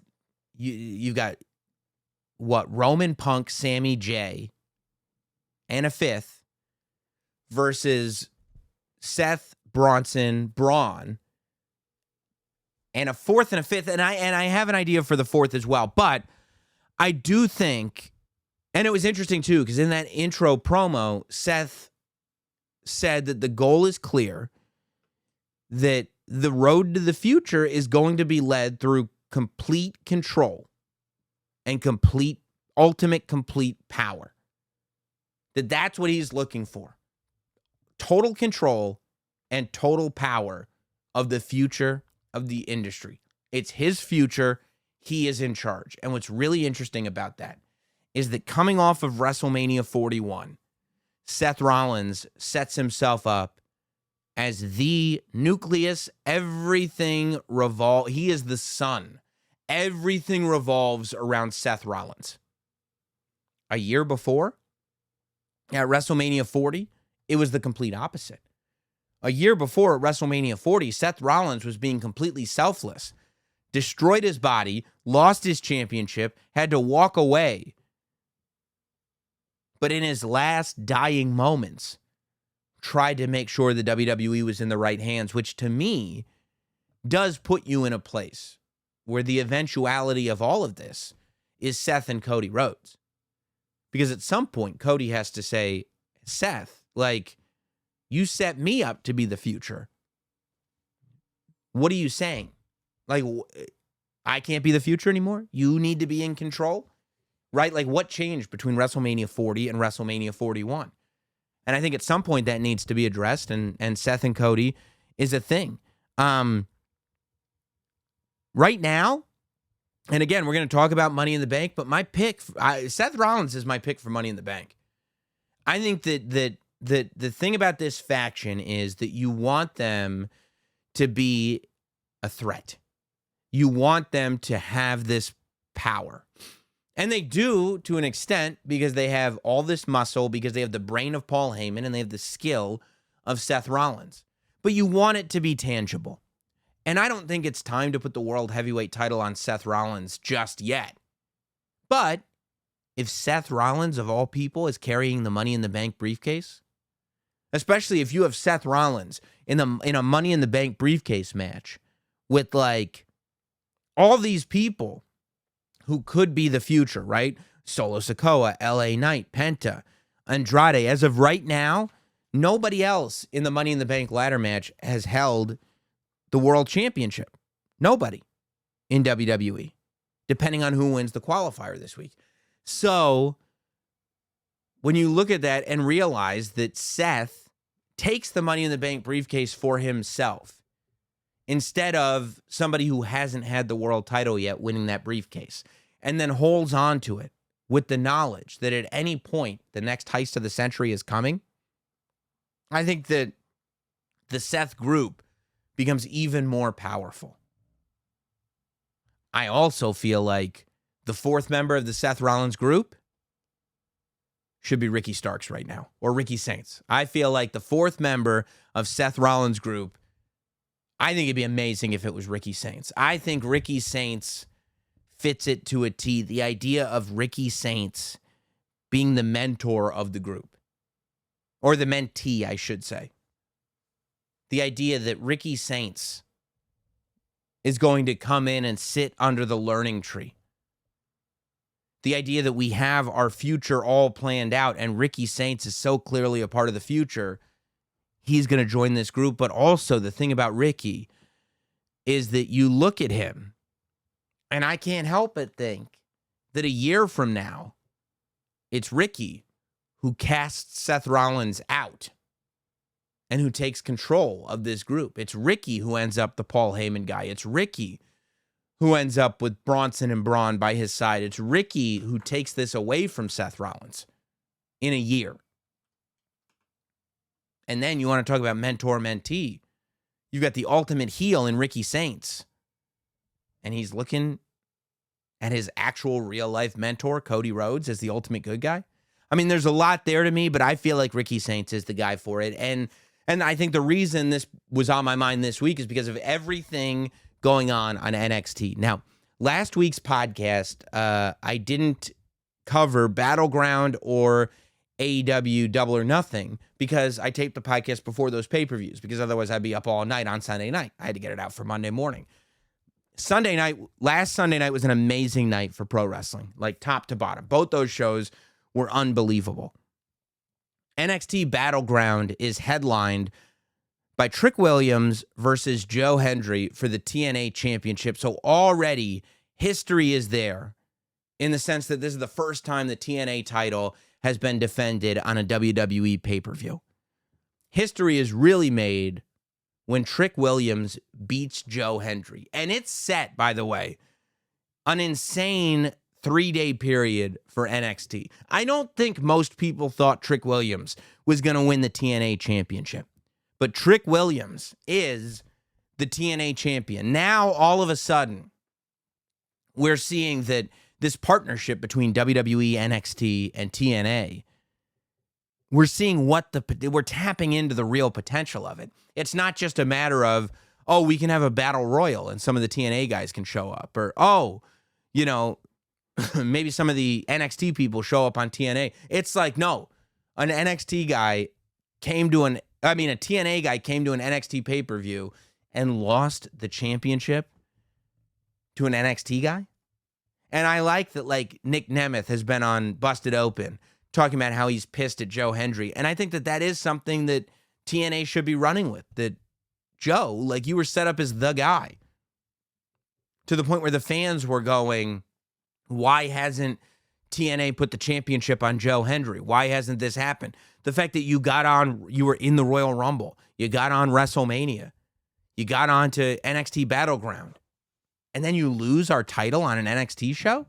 you've got what, Roman, Punk, Sami, Jey, and a fifth, versus Seth, Bronson, Braun, and a fourth and a fifth. And I have an idea for the fourth as well. But I do think, And it was interesting, too, because in that intro promo, Seth said that the goal is clear, that the road to the future is going to be led through complete control and ultimate complete power. That's what he's looking for. Total control and total power of the future of the industry. It's his future. He is in charge. And what's really interesting about that is that coming off of WrestleMania 41, Seth Rollins sets himself up as the nucleus. Everything he is the sun. Everything revolves around Seth Rollins. A year before, at WrestleMania 40, it was the complete opposite. A year before at WrestleMania 40, Seth Rollins was being completely selfless, destroyed his body, lost his championship, had to walk away. But in his last dying moments, tried to make sure the WWE was in the right hands, which to me does put you in a place where the eventuality of all of this is Seth and Cody Rhodes. Because at some point, Cody has to say, Seth, like, you set me up to be the future. What are you saying? Like, I can't be the future anymore? You need to be in control? Right? Like, what changed between WrestleMania 40 and WrestleMania 41? And I think at some point that needs to be addressed, and Seth and Cody is a thing. Right now, and again, we're going to talk about Money in the Bank, but my pick, Seth Rollins is my pick for Money in the Bank. I think that the thing about this faction is that you want them to be a threat. You want them to have this power. And they do to an extent because they have all this muscle, because they have the brain of Paul Heyman and they have the skill of Seth Rollins. But you want it to be tangible. And I don't think it's time to put the World Heavyweight title on Seth Rollins just yet. But if Seth Rollins, of all people, is carrying the Money in the Bank briefcase, especially if you have Seth Rollins in a Money in the Bank briefcase match with, like, all these people who could be the future, right? Solo Sikoa, LA Knight, Penta, Andrade. As of right now, nobody else in the Money in the Bank ladder match has held the World Championship. Nobody in WWE, depending on who wins the qualifier this week. So when you look at that and realize that Seth takes the Money in the Bank briefcase for himself instead of somebody who hasn't had the world title yet winning that briefcase, and then holds on to it with the knowledge that at any point the next heist of the century is coming, I think that the Seth group becomes even more powerful. I also feel like the fourth member of the Seth Rollins group should be Ricky Starks right now, or Ricky Saints. I feel like the fourth member of Seth Rollins' group, I think it'd be amazing if it was Ricky Saints. I think Ricky Saints fits it to a T. The idea of Ricky Saints being the mentor of the group, or the mentee, I should say. The idea that Ricky Saints is going to come in and sit under the learning tree. The idea that we have our future all planned out and Ricky Saints is so clearly a part of the future, he's going to join this group. But also the thing about Ricky is that you look at him, and I can't help but think that a year from now, it's Ricky who casts Seth Rollins out and who takes control of this group. It's Ricky who ends up the Paul Heyman guy. It's Ricky who ends up with Bronson and Braun by his side. It's Ricky who takes this away from Seth Rollins in a year. And then you want to talk about mentor-mentee. You've got the ultimate heel in Ricky Saints. And he's looking at his actual real-life mentor, Cody Rhodes, as the ultimate good guy. I mean, there's a lot there to me, but I feel like Ricky Saints is the guy for it. And I think the reason this was on my mind this week is because of everything going on NXT. Now, last week's podcast, I didn't cover Battleground or AEW Double or Nothing because I taped the podcast before those pay-per-views, because otherwise I'd be up all night on Sunday night. I had to get it out for Monday morning. Last Sunday night was an amazing night for pro wrestling, like top to bottom. Both those shows were unbelievable. NXT Battleground is headlined by Trick Williams versus Joe Hendry for the TNA Championship. So already history is there in the sense that this is the first time the TNA title has been defended on a WWE pay-per-view. History is really made when Trick Williams beats Joe Hendry. And it's set, by the way, an insane 3-day period for NXT. I don't think most people thought Trick Williams was going to win the TNA Championship. But Trick Williams is the TNA champion. Now, all of a sudden, we're seeing that this partnership between WWE, NXT, and TNA, we're seeing we're tapping into the real potential of it. It's not just a matter of, oh, we can have a battle royal and some of the TNA guys can show up. Or, oh, maybe some of the NXT people show up on TNA. It's like, no, a TNA guy came to an NXT pay-per-view and lost the championship to an NXT guy. And I like that, like, Nick Nemeth has been on Busted Open talking about how he's pissed at Joe Hendry. And I think that is something that TNA should be running with. That, Joe, like, you were set up as the guy. To the point where the fans were going, why hasn't TNA put the championship on Joe Hendry? Why hasn't this happened? The fact that you were in the Royal Rumble, you got on WrestleMania, you got on to NXT Battleground, and then you lose our title on an NXT show?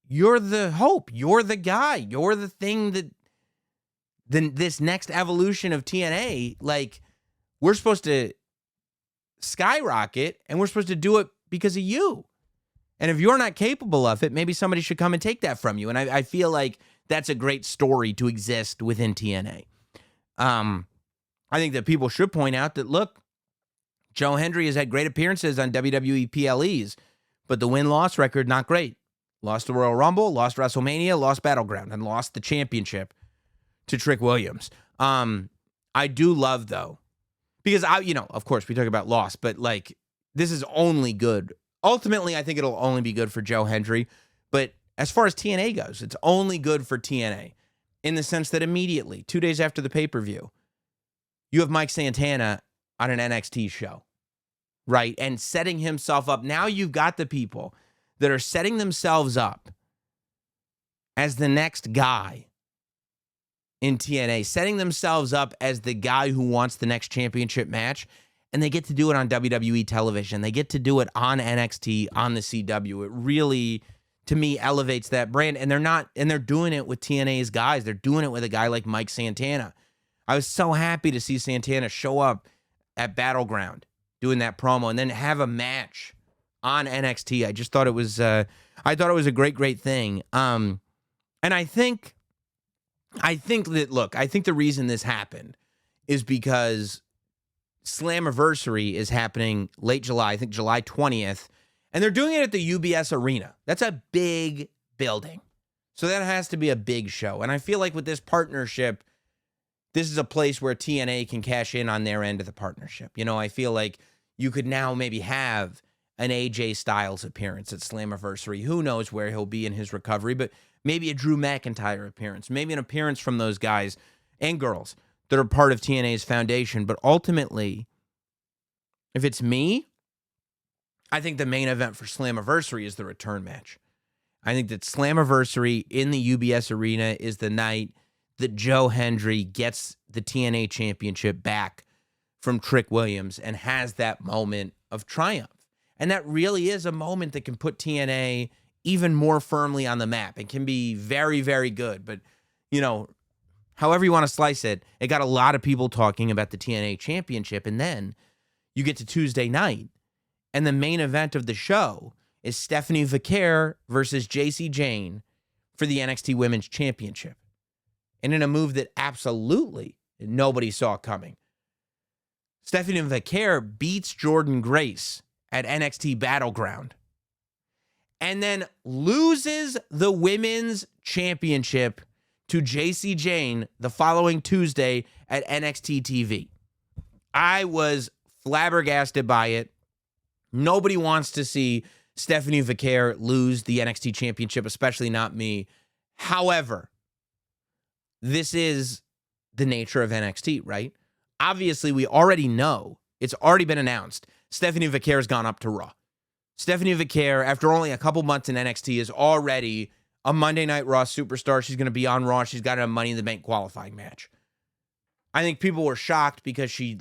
You're the hope. You're the guy. You're the thing that this next evolution of TNA, like, we're supposed to skyrocket, and we're supposed to do it because of you. And if you're not capable of it, maybe somebody should come and take that from you. And I feel like that's a great story to exist within TNA. I think that people should point out that, look, Joe Hendry has had great appearances on WWE PLEs, but the win-loss record, not great. Lost the Royal Rumble, lost WrestleMania, lost Battleground, and lost the championship to Trick Williams. I do love, though, because, of course, we talk about loss, but, like, this is only good. Ultimately, I think it'll only be good for Joe Hendry, but as far as TNA goes, it's only good for TNA in the sense that immediately, 2 days after the pay-per-view, you have Mike Santana on an NXT show, right? And setting himself up. Now you've got the people that are setting themselves up as the next guy in TNA, setting themselves up as the guy who wants the next championship match, and they get to do it on WWE television. They get to do it on NXT, on the CW. It really, to me, elevates that brand. And they're doing it with TNA's guys. They're doing it with a guy like Mike Santana. I was so happy to see Santana show up at Battleground doing that promo and then have a match on NXT. I just thought it was a great thing. And I think the reason this happened is because Slammiversary is happening late July, I think July 20th, and they're doing it at the UBS Arena. That's a big building. So that has to be a big show. And I feel like with this partnership, this is a place where TNA can cash in on their end of the partnership. I feel like you could now maybe have an AJ Styles appearance at Slammiversary. Who knows where he'll be in his recovery, but maybe a Drew McIntyre appearance, maybe an appearance from those guys and girls that are part of TNA's foundation. But ultimately, if it's me, I think the main event for Slammiversary is the return match. I think that Slammiversary in the UBS Arena is the night that Joe Hendry gets the TNA championship back from Trick Williams and has that moment of triumph. And that really is a moment that can put TNA even more firmly on the map. It can be very, very good. But, however you want to slice it, it got a lot of people talking about the TNA championship. And then you get to Tuesday night, and the main event of the show is Stephanie Vaquer versus JC Jane for the NXT Women's Championship. And in a move that absolutely nobody saw coming, Stephanie Vaquer beats Jordynne Grace at NXT Battleground and then loses the Women's Championship to JC Jane the following Tuesday at NXT TV. I was flabbergasted by it. Nobody wants to see Stephanie Vaquer lose the NXT Championship, especially not me. However, this is the nature of NXT, right? Obviously, we already know, it's already been announced, Stephanie Vaquer has gone up to Raw. Stephanie Vaquer, after only a couple months in NXT, is already a Monday Night Raw superstar. She's going to be on Raw. She's got a Money in the Bank qualifying match. I think people were shocked because she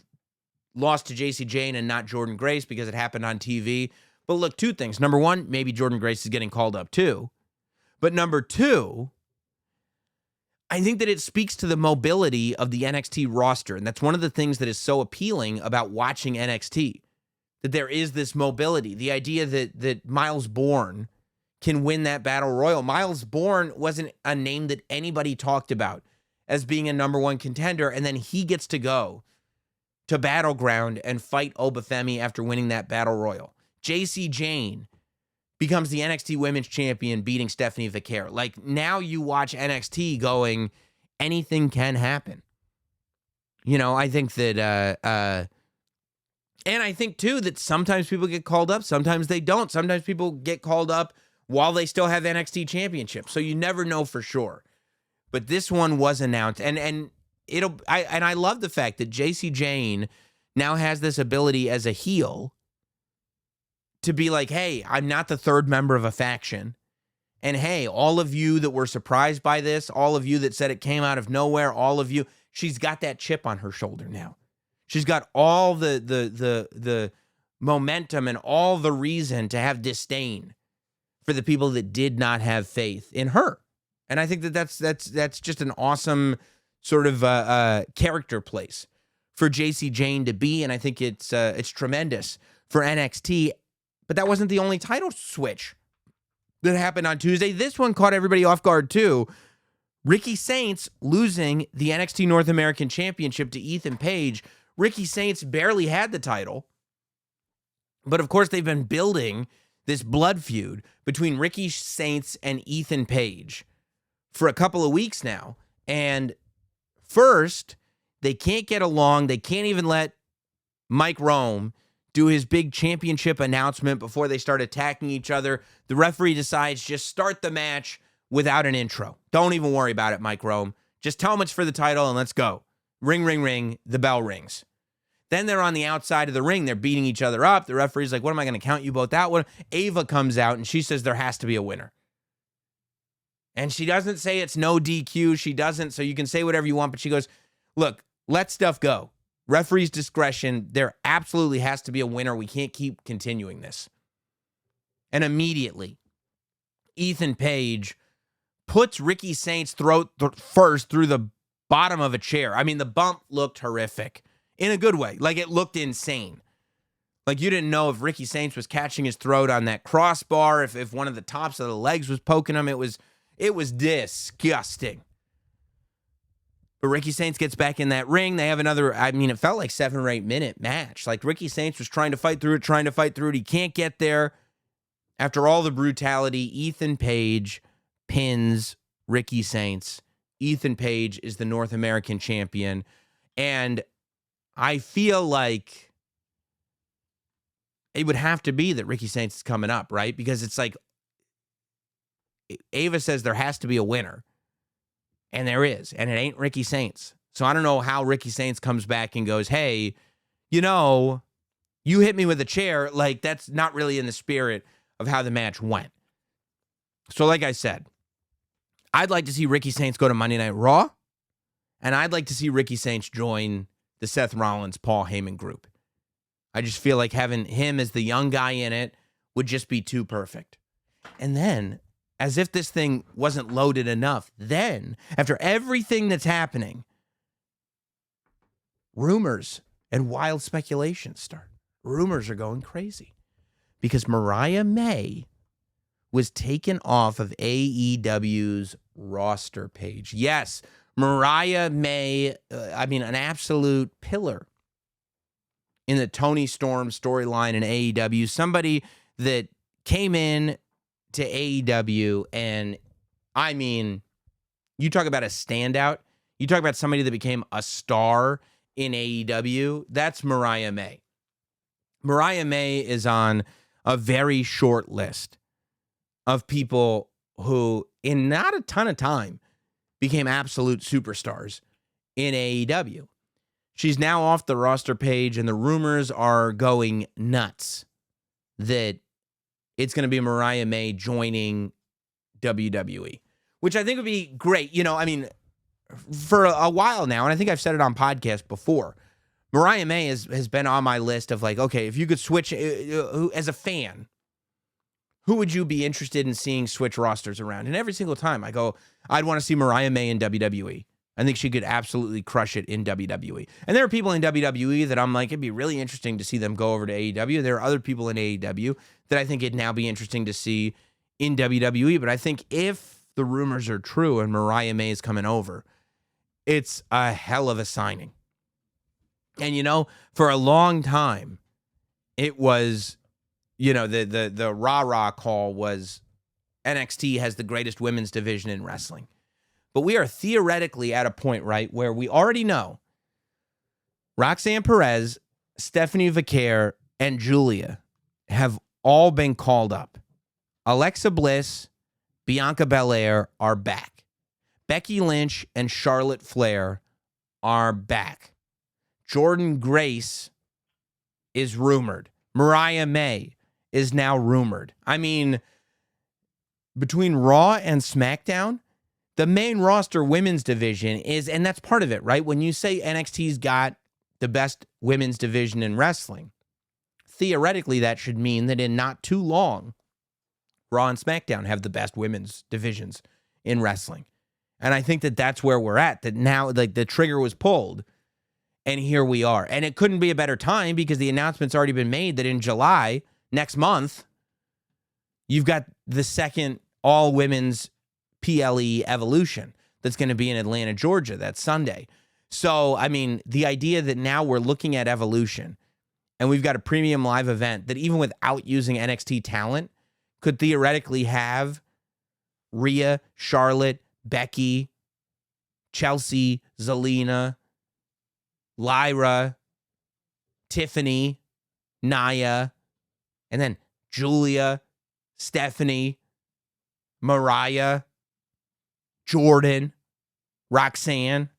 lost to Jacy Jayne and not Jordynne Grace because it happened on TV. But look, two things. Number one, maybe Jordynne Grace is getting called up too. But number two, I think that it speaks to the mobility of the NXT roster. And that's one of the things that is so appealing about watching NXT, that there is this mobility. The idea that Miles Bourne can win that battle royal. Miles Bourne wasn't a name that anybody talked about as being a number one contender, and then he gets to go to Battleground and fight Obafemi after winning that battle royal. Jacy Jayne becomes the NXT Women's Champion, beating Stephanie Vaquer. Like, now you watch NXT going, anything can happen. You know, I think that, and I think too that sometimes people get called up, sometimes they don't. Sometimes people get called up while they still have NXT championships. So you never know for sure. But this one was announced, and I love the fact that Jacy Jayne now has this ability as a heel to be like, hey, I'm not the third member of a faction. And hey, all of you that were surprised by this, all of you that said it came out of nowhere, all of you, she's got that chip on her shoulder now. She's got all the momentum and all the reason to have disdain for the people that did not have faith in her. And I think that that's just an awesome sort of character place for Jacy Jayne to be, and I think it's tremendous for NXT. But that wasn't the only title switch that happened on Tuesday. This one caught everybody off guard too. Ricky Saints losing the NXT North American Championship to Ethan Page. Ricky Saints barely had the title, but of course they've been building this blood feud between Ricky Saints and Ethan Page for a couple of weeks now. And first, they can't get along. They can't even let Mike Rome do his big championship announcement before they start attacking each other. The referee decides just start the match without an intro. Don't even worry about it, Mike Rome. Just tell him it's for the title and let's go. Ring, ring, ring. The bell rings. Then they're on the outside of the ring. They're beating each other up. The referee's like, what am I going to count you both out? Ava comes out and she says there has to be a winner. And she doesn't say it's no DQ. She doesn't. So you can say whatever you want. But she goes, look, let stuff go. Referee's discretion. There absolutely has to be a winner. We can't keep continuing this. And immediately, Ethan Page puts Ricky Saints' throat first through the bottom of a chair. I mean, the bump looked horrific in a good way. Like, it looked insane. Like, you didn't know if Ricky Saints was catching his throat on that crossbar, if one of the tops of the legs was poking him. It was disgusting. But Ricky Saints gets back in that ring. They have another, I mean, it felt like 7 or 8 minute match. Like, Ricky Saints was trying to fight through it. He can't get there. After all the brutality, Ethan Page pins Ricky Saints. Ethan Page is the North American champion. And I feel like it would have to be that Ricky Saints is coming up, right? Because it's like, Ava says there has to be a winner. And there is. And it ain't Ricky Saints. So I don't know how Ricky Saints comes back and goes, hey, you know, you hit me with a chair. Like, that's not really in the spirit of how the match went. So like I said, I'd like to see Ricky Saints go to Monday Night Raw. And I'd like to see Ricky Saints join the Seth Rollins, Paul Heyman group. I just feel like having him as the young guy in it would just be too perfect. And then, as if this thing wasn't loaded enough, then, after everything that's happening, rumors and wild speculations start. Rumors are going crazy because Mariah May was taken off of AEW's roster page. Yes, Mariah May, an absolute pillar in the Tony Storm storyline in AEW. Somebody that came in to AEW, and I mean, you talk about a standout. You talk about somebody that became a star in AEW. That's Mariah May. Mariah May is on a very short list of people who, in not a ton of time, became absolute superstars in AEW. She's now off the roster page, and the rumors are going nuts that it's going to be Mariah May joining WWE, which I think would be great. You know, I mean, for a while now, and I think I've said it on podcasts before, Mariah May has been on my list of like, okay, if you could switch as a fan, who would you be interested in seeing switch rosters around? And every single time I go, I'd want to see Mariah May in WWE. I think she could absolutely crush it in WWE. And there are people in WWE that I'm like, it'd be really interesting to see them go over to AEW. There are other people in AEW that I think it'd now be interesting to see in WWE. But I think if the rumors are true and Mariah May is coming over, it's a hell of a signing. And, you know, for a long time, it was, you know, the rah-rah call was NXT has the greatest women's division in wrestling. But we are theoretically at a point, right, where we already know Roxanne Perez, Stephanie Vaquer, and Julia have all been called up. Alexa Bliss, Bianca Belair are back. Becky Lynch and Charlotte Flair are back. Jordynne Grace is rumored. Mariah May is now rumored. I mean, between Raw and SmackDown, the main roster women's division is, and that's part of it, right? When you say NXT's got the best women's division in wrestling, theoretically that should mean that in not too long, Raw and SmackDown have the best women's divisions in wrestling. And I think that that's where we're at, that now like the trigger was pulled and here we are. And it couldn't be a better time because the announcement's already been made that in July, next month, you've got the second all-women's PLE Evolution that's going to be in Atlanta, Georgia, that Sunday. So, I mean, the idea that now we're looking at Evolution and we've got a premium live event that even without using NXT talent could theoretically have Rhea, Charlotte, Becky, Chelsea, Zelina, Lyra, Tiffany, Nia, and then Julia, Stephanie, Mariah, Jordan, Roxanne,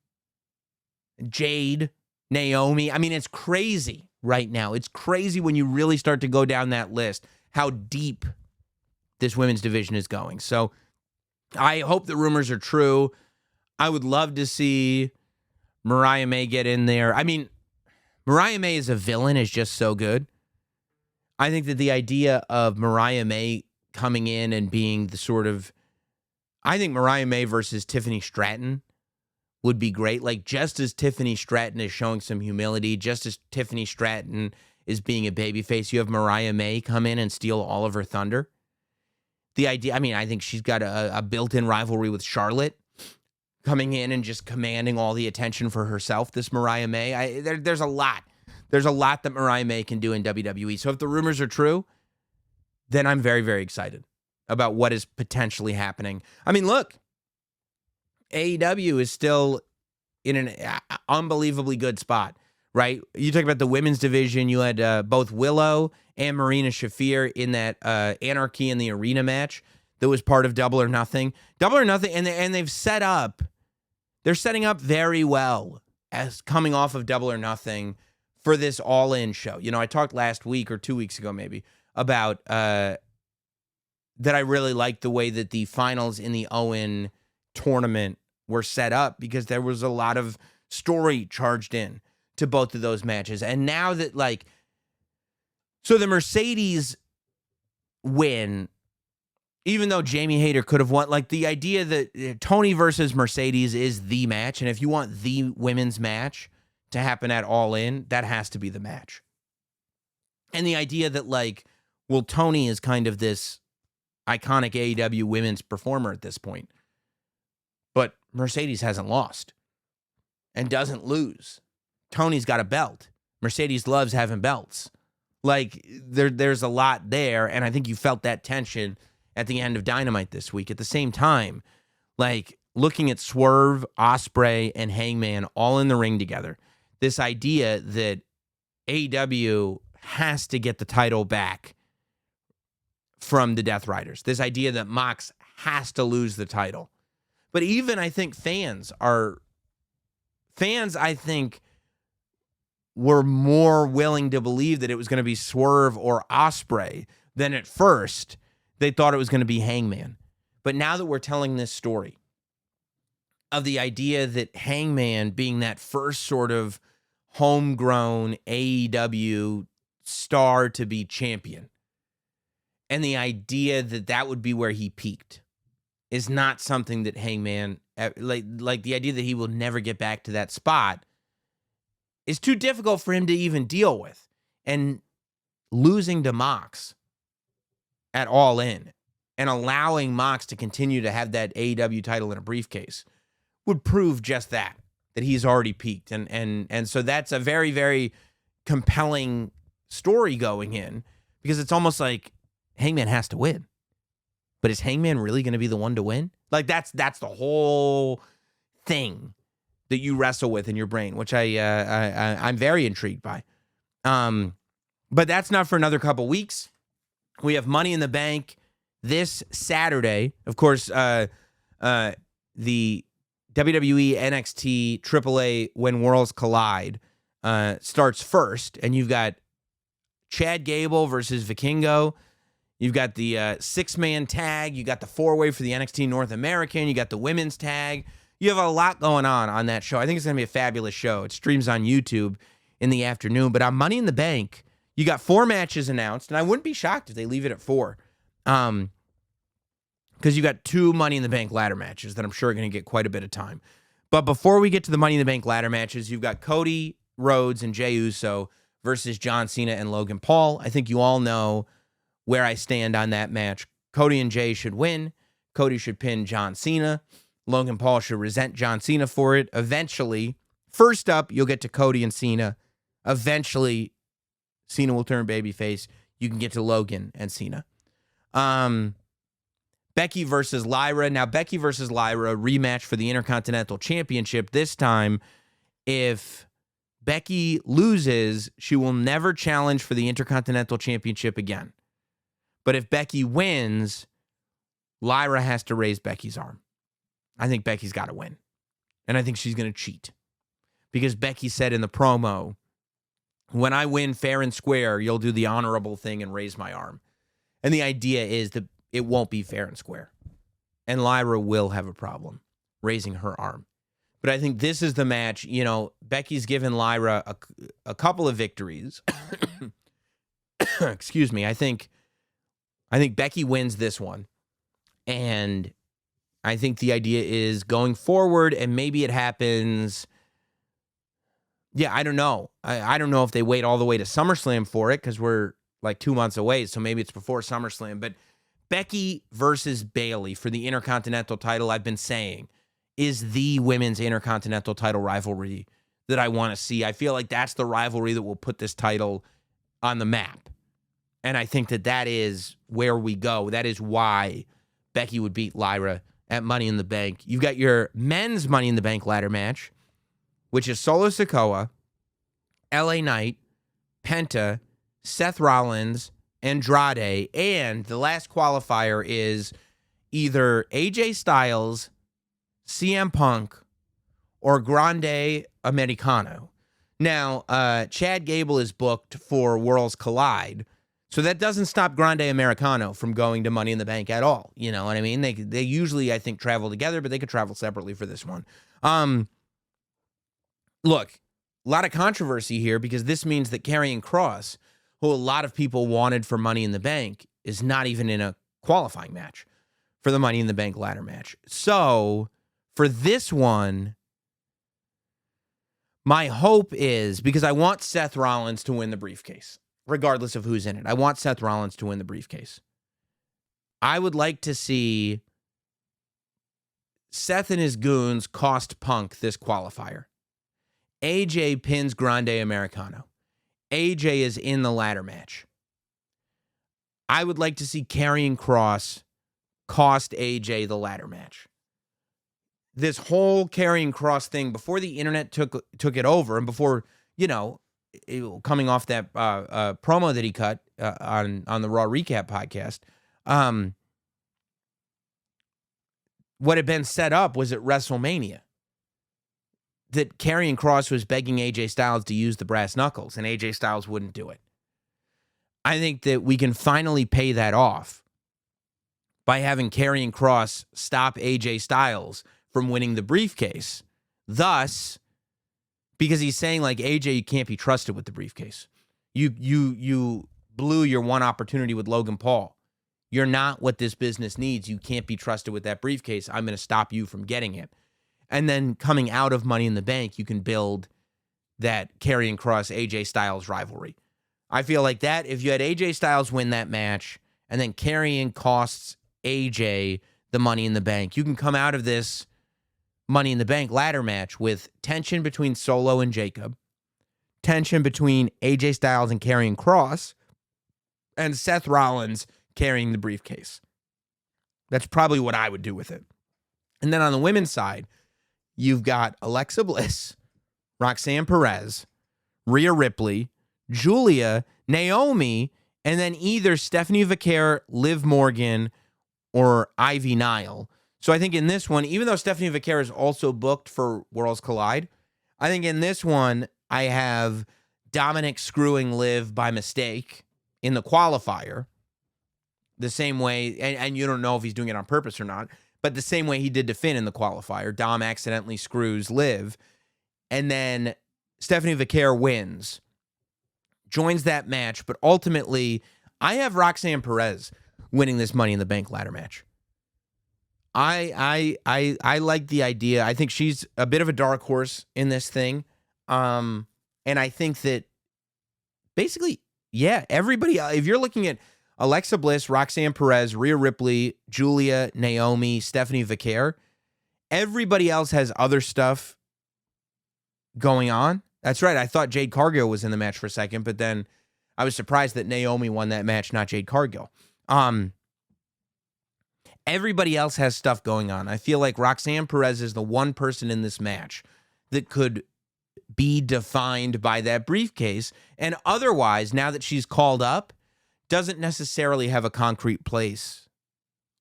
Jade, Naomi. I mean, it's crazy right now. It's crazy when you really start to go down that list, how deep this women's division is going. So I hope the rumors are true. I would love to see Mariah May get in there. I mean, Mariah May as a villain is just so good. I think that the idea of Mariah May coming in and being the sort of, I think Mariah May versus Tiffany Stratton would be great. Like, just as Tiffany Stratton is showing some humility, just as Tiffany Stratton is being a babyface, you have Mariah May come in and steal all of her thunder. The idea, I mean, I think she's got a built-in rivalry with Charlotte, coming in and just commanding all the attention for herself, this Mariah May. There's a lot. There's a lot that Mariah May can do in WWE. So if the rumors are true, then I'm very, very excited about what is potentially happening. I mean, look, AEW is still in an unbelievably good spot, right? You talk about the women's division. You had both Willow and Marina Shafir in that Anarchy in the Arena match that was part of Double or Nothing. Double or Nothing, and they've set up, they're setting up very well as coming off of Double or Nothing for this All-In show. You know, I talked last week or 2 weeks ago maybe about that I really liked the way that the finals in the Owen tournament were set up because there was a lot of story charged in to both of those matches. And now that, like, so the Mercedes win, even though Jamie Hayter could have won, like the idea that Tony versus Mercedes is the match, and if you want the women's match to happen at All In, that has to be the match. And the idea that, like, well, Tony is kind of this iconic AEW women's performer at this point, but Mercedes hasn't lost and doesn't lose. Tony's got a belt. Mercedes loves having belts. Like, there's a lot there, and I think you felt that tension at the end of Dynamite this week. At the same time, like, looking at Swerve, Ospreay, and Hangman all in the ring together, this idea that AEW has to get the title back from the Death Riders, this idea that Mox has to lose the title. But even I think fans, I think, were more willing to believe that it was going to be Swerve or Ospreay than at first they thought it was going to be Hangman. But now that we're telling this story of the idea that Hangman being that first sort of homegrown AEW star to be champion, and the idea that that would be where he peaked, is not something that Hangman, like the idea that he will never get back to that spot, is too difficult for him to even deal with. And losing to Mox at All In and allowing Mox to continue to have that AEW title in a briefcase would prove just that he's already peaked. And so that's a very, very compelling story going in, because it's almost like Hangman has to win. But is Hangman really going to be the one to win? Like that's the whole thing that you wrestle with in your brain, which I'm very intrigued by. But that's not for another couple weeks. We have Money in the Bank this Saturday. Of course, the WWE NXT AAA When Worlds Collide starts first, and you've got Chad Gable versus Vikingo. You've got the six-man tag. You got the four-way for the NXT North American. You got the women's tag. You have a lot going on that show. I think it's going to be a fabulous show. It streams on YouTube in the afternoon. But on Money in the Bank, you got 4 matches announced, and I wouldn't be shocked if they leave it at 4. Because you got 2 Money in the Bank ladder matches that I'm sure are going to get quite a bit of time. But before we get to the Money in the Bank ladder matches, you've got Cody, Rhodes, and Jey Uso versus John Cena and Logan Paul. I think you all know where I stand on that match. Cody and Jey should win. Cody should pin John Cena. Logan Paul should resent John Cena for it. Eventually, first up, you'll get to Cody and Cena. Eventually, Cena will turn babyface. You can get to Logan and Cena. Becky versus Lyra. Now, Becky versus Lyra, rematch for the Intercontinental Championship. This time, if Becky loses, she will never challenge for the Intercontinental Championship again. But if Becky wins, Lyra has to raise Becky's arm. I think Becky's got to win. And I think she's going to cheat. Because Becky said in the promo, when I win fair and square, you'll do the honorable thing and raise my arm. And the idea is that it won't be fair and square. And Lyra will have a problem raising her arm. But I think this is the match. You know, Becky's given Lyra a couple of victories. Excuse me. I think Becky wins this one. And I think the idea is going forward, and maybe it happens. Yeah, I don't know. I don't know if they wait all the way to SummerSlam for it, because we're like 2 months away, so maybe it's before SummerSlam. But Becky versus Bayley for the Intercontinental title, I've been saying, is the women's Intercontinental title rivalry that I want to see. I feel like that's the rivalry that will put this title on the map. And I think that is where we go. That is why Becky would beat Lyra at Money in the Bank. You've got your men's Money in the Bank ladder match, which is Solo Sikoa, LA Knight, Penta, Seth Rollins, Andrade, and the last qualifier is either AJ Styles, CM Punk, or Grande Americano. Now, Chad Gable is booked for Worlds Collide, so that doesn't stop Grande Americano from going to Money in the Bank at all. You know what I mean? They usually, I think, travel together, but they could travel separately for this one. Look, a lot of controversy here, because this means that Karrion Kross, who a lot of people wanted for Money in the Bank, is not even in a qualifying match for the Money in the Bank ladder match. So for this one, my hope is, because I want Seth Rollins to win the briefcase, regardless of who's in it. I want Seth Rollins to win the briefcase. I would like to see Seth and his goons cost Punk this qualifier. AJ pins Grande Americano. AJ is in the ladder match. I would like to see Karrion Kross cost AJ the ladder match. This whole Karrion Kross thing, before the internet took it over, and before, coming off that promo that he cut on the Raw Recap podcast, what had been set up was at WrestleMania, that Karrion Kross was begging AJ Styles to use the brass knuckles, and AJ Styles wouldn't do it. I think that we can finally pay that off by having Karrion Kross stop AJ Styles from winning the briefcase. Thus, because he's saying, like, AJ, you can't be trusted with the briefcase. You blew your one opportunity with Logan Paul. You're not what this business needs. You can't be trusted with that briefcase. I'm going to stop you from getting it. And then coming out of Money in the Bank, you can build that Karrion Kross AJ Styles rivalry. I feel like that, if you had AJ Styles win that match and then Karrion costs AJ the Money in the Bank, you can come out of this Money in the Bank ladder match with tension between Solo and Jacob, tension between AJ Styles and Karrion Kross, and Seth Rollins carrying the briefcase. That's probably what I would do with it. And then on the women's side, you've got Alexa Bliss, Roxanne Perez, Rhea Ripley, Julia, Naomi, and then either Stephanie Vaquer, Liv Morgan, or Ivy Nile. So I think in this one, even though Stephanie Vaquer is also booked for Worlds Collide, I think in this one, I have Dominic screwing Liv by mistake in the qualifier, the same way, and you don't know if he's doing it on purpose or not, but the same way he did to Finn in the qualifier. Dom accidentally screws Liv, and then Stephanie Vaquer wins, joins that match, but ultimately, I have Roxanne Perez winning this Money in the Bank ladder match. I like the idea. I think she's a bit of a dark horse in this thing. And I think that basically, yeah, everybody, if you're looking at Alexa Bliss, Roxanne Perez, Rhea Ripley, Julia, Naomi, Stephanie Vaquer, everybody else has other stuff going on. That's right. I thought Jade Cargill was in the match for a second, but then I was surprised that Naomi won that match, not Jade Cargill. Everybody else has stuff going on. I feel like Roxanne Perez is the one person in this match that could be defined by that briefcase, and otherwise, now that she's called up, doesn't necessarily have a concrete place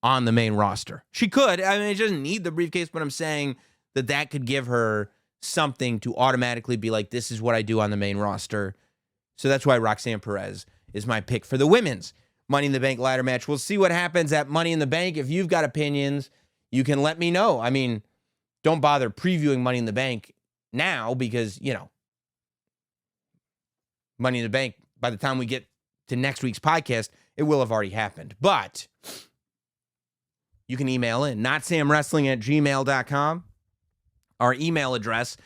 on the main roster. She could. I mean, she doesn't need the briefcase, but I'm saying that that could give her something to automatically be like, this is what I do on the main roster. So that's why Roxanne Perez is my pick for the women's Money in the Bank ladder match. We'll see what happens at Money in the Bank. If you've got opinions, you can let me know. I mean, don't bother previewing Money in the Bank now because, you know, Money in the Bank, by the time we get to next week's podcast, it will have already happened. But you can email in, notsamwrestling@gmail.com. Our email address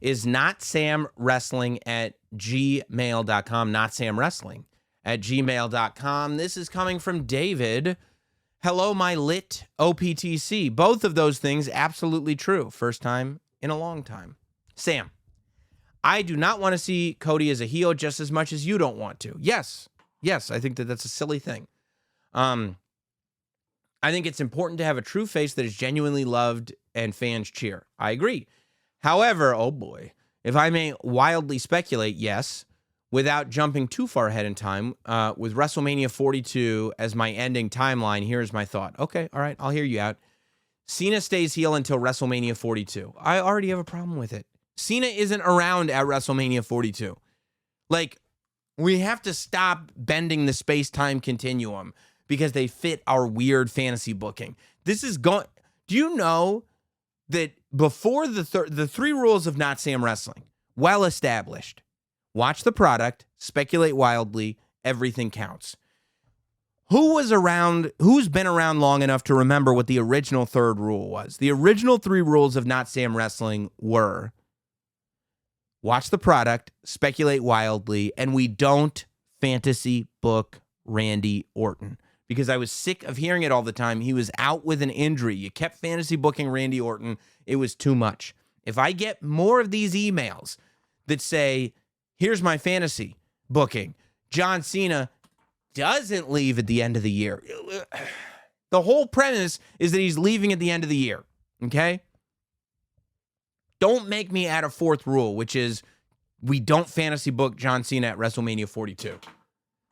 is notsamwrestling@gmail.com, notsamwrestling@gmail.com. This is coming from David. Hello, my lit OPTC. Both of those things absolutely true. First time in a long time. Sam, I do not want to see Cody as a heel just as much as you don't want to. Yes, I think that that's a silly thing. I think it's important to have a true face that is genuinely loved and fans cheer. I agree. However, oh boy, if I may wildly speculate, yes, without jumping too far ahead in time, with WrestleMania 42 as my ending timeline, here's my thought. Okay, all right, I'll hear you out. Cena stays heel until WrestleMania 42. I already have a problem with it. Cena isn't around at WrestleMania 42. Like, we have to stop bending the space-time continuum because they fit our weird fantasy booking. This is going... Do you know that before the three rules of Not Sam Wrestling, well established, watch the product, speculate wildly, everything counts. Who's been around long enough to remember what the original third rule was? The original three rules of Not Sam Wrestling were watch the product, speculate wildly, and we don't fantasy book Randy Orton. Because I was sick of hearing it all the time. He was out with an injury. You kept fantasy booking Randy Orton. It was too much. If I get more of these emails that say, here's my fantasy booking, John Cena doesn't leave at the end of the year. The whole premise is that he's leaving at the end of the year, okay? Don't make me add a fourth rule, which is we don't fantasy book John Cena at WrestleMania 42.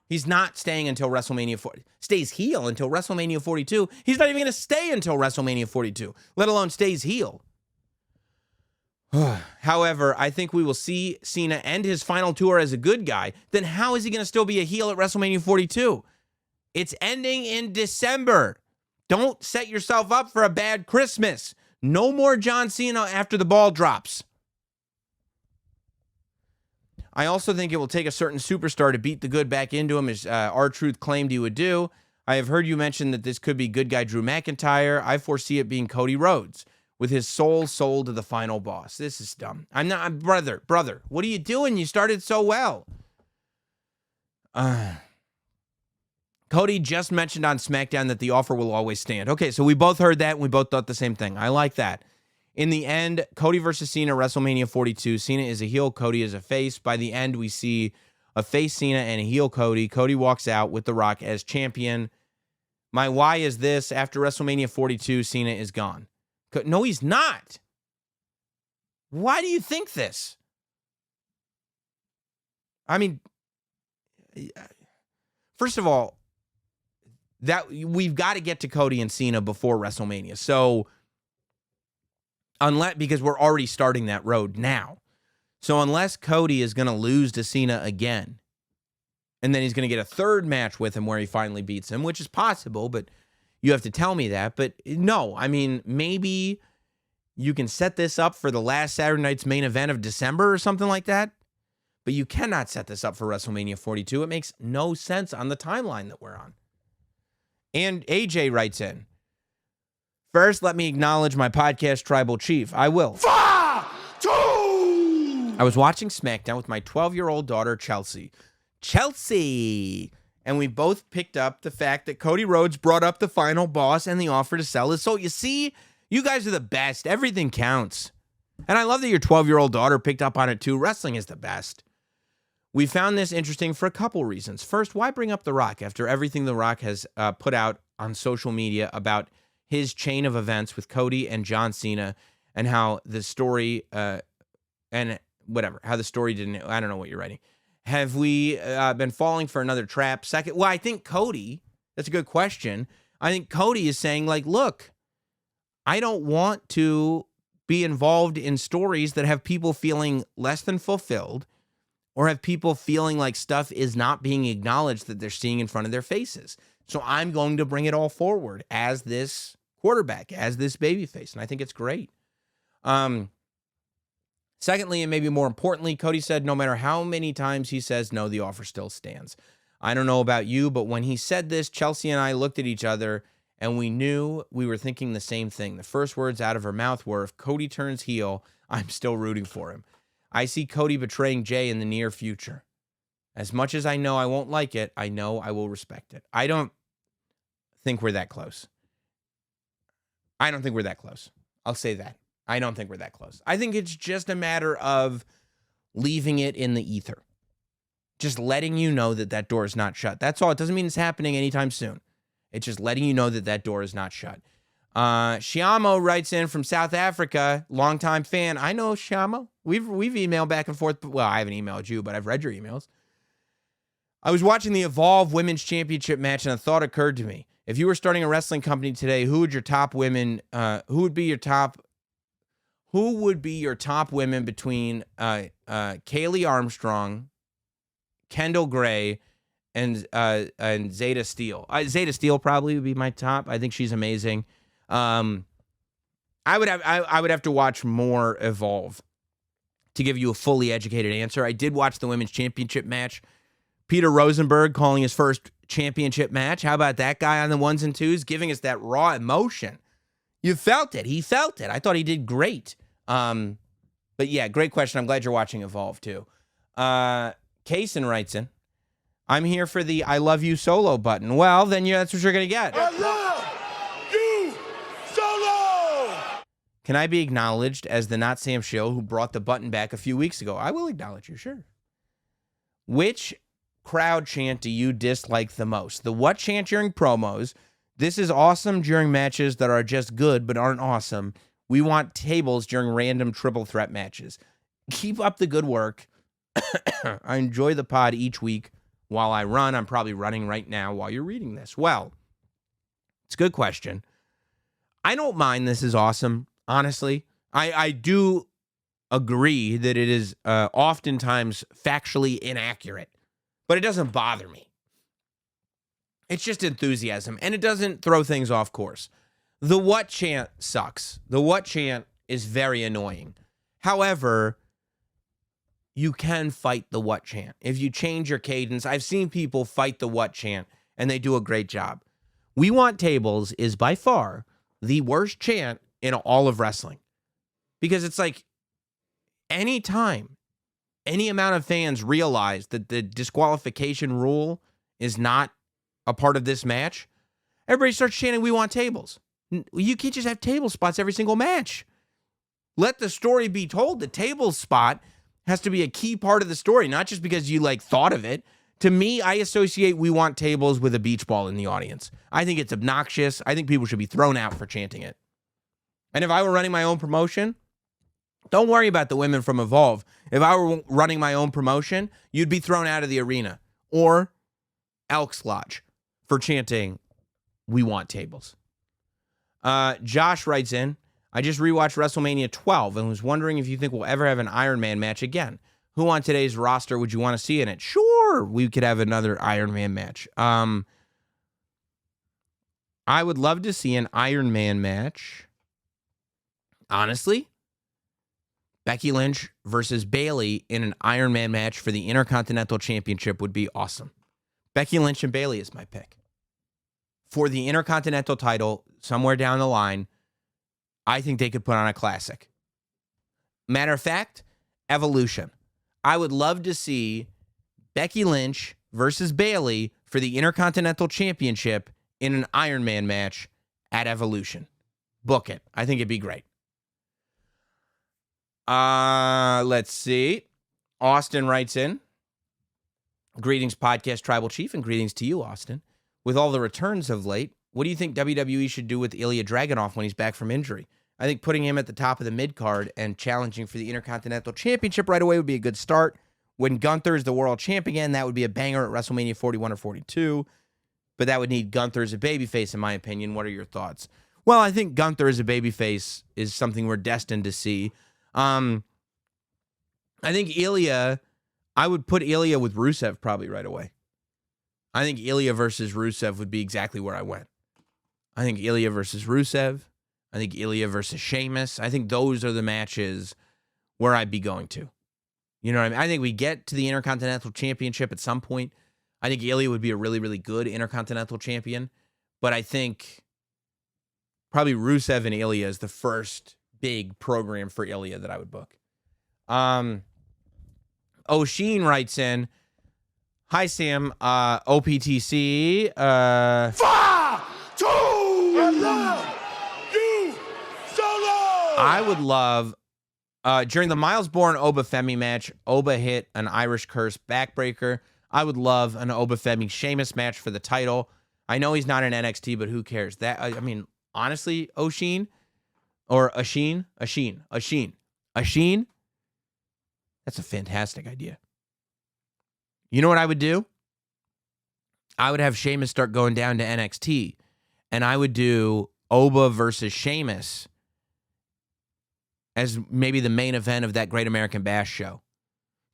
He's not staying until WrestleMania 40. Stays heel until WrestleMania 42. He's not even going to stay until WrestleMania 42, let alone stays heel. However, I think we will see Cena end his final tour as a good guy. Then how is he going to still be a heel at WrestleMania 42? It's ending in December. Don't set yourself up for a bad Christmas. No more John Cena after the ball drops. I also think it will take a certain superstar to beat the good back into him, as R-Truth claimed he would do. I have heard you mention that this could be good guy Drew McIntyre. I foresee it being Cody Rhodes, with his soul sold to the final boss. This is dumb. Brother, what are you doing? You started so well. Cody just mentioned on Smackdown that the offer will always stand. Okay, so we both heard that, and we both thought the same thing. I like that. In the end, Cody versus Cena, WrestleMania 42. Cena is a heel, Cody is a face. By the end, we see a face Cena and a heel Cody. Cody walks out with The Rock as champion. My why is this: after WrestleMania 42, Cena is gone. No, he's not. Why do you think this? I mean, first of all, that we've got to get to Cody and Cena before WrestleMania. So, because we're already starting that road now. So unless Cody is going to lose to Cena again, and then he's going to get a third match with him where he finally beats him, which is possible, but you have to tell me that. But no, I mean, maybe you can set this up for the last Saturday night's main event of December or something like that. But you cannot set this up for WrestleMania 42. It makes no sense on the timeline that we're on. And AJ writes in, first, let me acknowledge my podcast tribal chief. I will. I was watching Smackdown with my 12-year-old daughter, Chelsea. And we both picked up the fact that Cody Rhodes brought up the final boss and the offer to sell his soul. You see, you guys are the best. Everything counts. And I love that your 12-year-old daughter picked up on it too. Wrestling is the best. We found this interesting for a couple reasons. First, why bring up The Rock after everything The Rock has put out on social media about his chain of events with Cody and John Cena, and how the story how the story didn't, I don't know what you're writing. Have we been falling for another trap? Second, well, I think Cody, that's a good question. I think Cody is saying, like, look, I don't want to be involved in stories that have people feeling less than fulfilled, or have people feeling like stuff is not being acknowledged that they're seeing in front of their faces. So I'm going to bring it all forward as this quarterback, as this babyface, and I think it's great. Secondly, and maybe more importantly, Cody said no matter how many times he says no, the offer still stands. I don't know about you, but when he said this, Chelsea and I looked at each other, and we knew we were thinking the same thing. The first words out of her mouth were, if Cody turns heel, I'm still rooting for him. I see Cody betraying Jey in the near future. As much as I know I won't like it, I know I will respect it. I don't think we're that close. I'll say that. I don't think we're that close. I think it's just a matter of leaving it in the ether. Just letting you know that that door is not shut. That's all. It doesn't mean it's happening anytime soon. It's just letting you know that that door is not shut. Shiamo writes in from South Africa, longtime fan. I know Shiamo. We've emailed back and forth. Well, I haven't emailed you, but I've read your emails. I was watching the Evolve Women's Championship match, and a thought occurred to me. If you were starting a wrestling company today, who would be your top women between Kaylee Armstrong, Kendall Gray, and Zeta Steele? Zeta Steele probably would be my top. I think she's amazing. I would have to watch more Evolve to give you a fully educated answer. I did watch the Women's Championship match. Peter Rosenberg calling his first championship match. How about that guy on the ones and twos, giving us that raw emotion? You felt it. He felt it. I thought he did great. But yeah, great question. I'm glad you're watching Evolve too. Kaysen writes in, I'm here for the I love you solo button. Well, then that's what you're going to get. I love you solo! Can I be acknowledged as the Not Sam Shill who brought the button back a few weeks ago? I will acknowledge you, sure. Which crowd chant do you dislike the most? The what chant during promos? This is awesome during matches that are just good but aren't awesome. We want tables during random triple threat matches. Keep up the good work. I enjoy the pod each week. while I run? I'm probably running right now while you're reading this. Well, it's a good question. I don't mind. This is awesome. Honestly, I do agree that it is oftentimes factually inaccurate, but it doesn't bother me. It's just enthusiasm, and it doesn't throw things off course. The what chant sucks. The what chant is very annoying. However, you can fight the what chant. If you change your cadence, I've seen people fight the what chant, and they do a great job. We Want Tables is by far the worst chant in all of wrestling. Because it's like, anytime any amount of fans realize that the disqualification rule is not a part of this match, everybody starts chanting, "We want tables." You can't just have table spots every single match. Let the story be told. The table spot has to be a key part of the story, not just because you thought of it. To me, I associate "We Want Tables" with a beach ball in the audience. I think it's obnoxious. I think people should be thrown out for chanting it. And if I were running my own promotion, don't worry about the women from Evolve. If I were running my own promotion, you'd be thrown out of the arena or Elks Lodge for chanting "We Want Tables." Josh writes in, "I just rewatched WrestleMania 12 and was wondering if you think we'll ever have an Iron Man match again. Who on today's roster would you want to see in it?" Sure, we could have another Iron Man match. I would love to see an Iron Man match. Honestly, Becky Lynch versus Bayley in an Iron Man match for the Intercontinental Championship would be awesome. Becky Lynch and Bayley is my pick. For the Intercontinental title, somewhere down the line, I think they could put on a classic. Matter of fact, Evolution. I would love to see Becky Lynch versus Bayley for the Intercontinental Championship in an Iron Man match at Evolution. Book it. I think it'd be great. Let's see. Austin writes in, "Greetings, Podcast Tribal Chief, and greetings to you, Austin. With all the returns of late, what do you think WWE should do with Ilya Dragunov when he's back from injury? I think putting him at the top of the mid-card and challenging for the Intercontinental Championship right away would be a good start. When Gunther is the world champ again, that would be a banger at WrestleMania 41 or 42, but that would need Gunther as a babyface, in my opinion. What are your thoughts?" Well, I think Gunther as a babyface is something we're destined to see. I think Ilya, I would put Ilya with Rusev probably right away. I think Ilya versus Rusev would be exactly where I went. I think Ilya versus Rusev. I think Ilya versus Sheamus. I think those are the matches where I'd be going to. You know what I mean? I think we get to the Intercontinental Championship at some point. I think Ilya would be a really, really good Intercontinental Champion. But I think probably Rusev and Ilya is the first big program for Ilya that I would book. O'Sheen writes in, "Hi, Sam. OPTC. 5, 2, 1, you solo. I would love, during the Miles Bourne Oba Femi match, Oba hit an Irish Curse backbreaker. I would love an Oba Femi Sheamus match for the title. I know he's not in NXT, but who cares? That, I mean, honestly, O'Sheen or Asheen, that's a fantastic idea. You know what I would do? I would have Sheamus start going down to NXT, and I would do Oba versus Sheamus as maybe the main event of that Great American Bash show.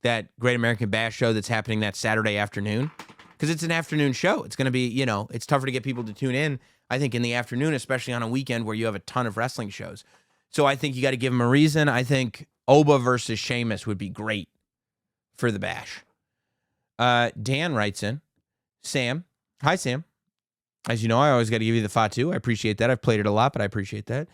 That Great American Bash show that's happening that Saturday afternoon. Because it's an afternoon show. It's going to be, it's tougher to get people to tune in, I think, in the afternoon, especially on a weekend where you have a ton of wrestling shows. So I think you got to give them a reason. I think Oba versus Sheamus would be great for the Bash. Dan writes in, "Sam. Hi, Sam. As you know, I always got to give you the Fatu. I appreciate that. I've played it a lot, but I appreciate that.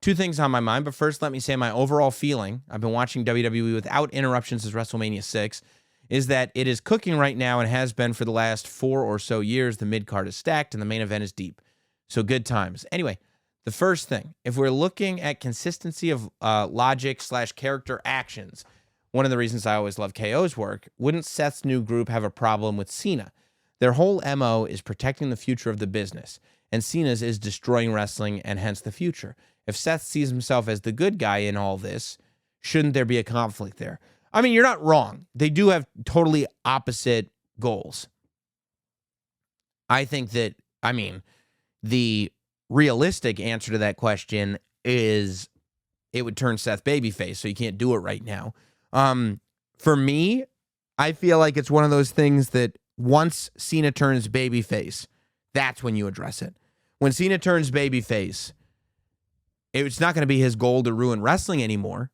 Two things on my mind, but first let me say my overall feeling, I've been watching WWE without interruptions since WrestleMania 6, is that it is cooking right now and has been for the last 4 or so years. The mid-card is stacked and the main event is deep. So good times. Anyway, the first thing, if we're looking at consistency of logic/character actions, one of the reasons I always love KO's work, wouldn't Seth's new group have a problem with Cena? Their whole MO is protecting the future of the business, and Cena's is destroying wrestling and hence the future. If Seth sees himself as the good guy in all this, shouldn't there be a conflict there? I mean, you're not wrong. They do have totally opposite goals. I think that, the realistic answer to that question is it would turn Seth babyface, so you can't do it right now. For me, I feel like it's one of those things that once Cena turns babyface, that's when you address it. When Cena turns babyface, it's not going to be his goal to ruin wrestling anymore,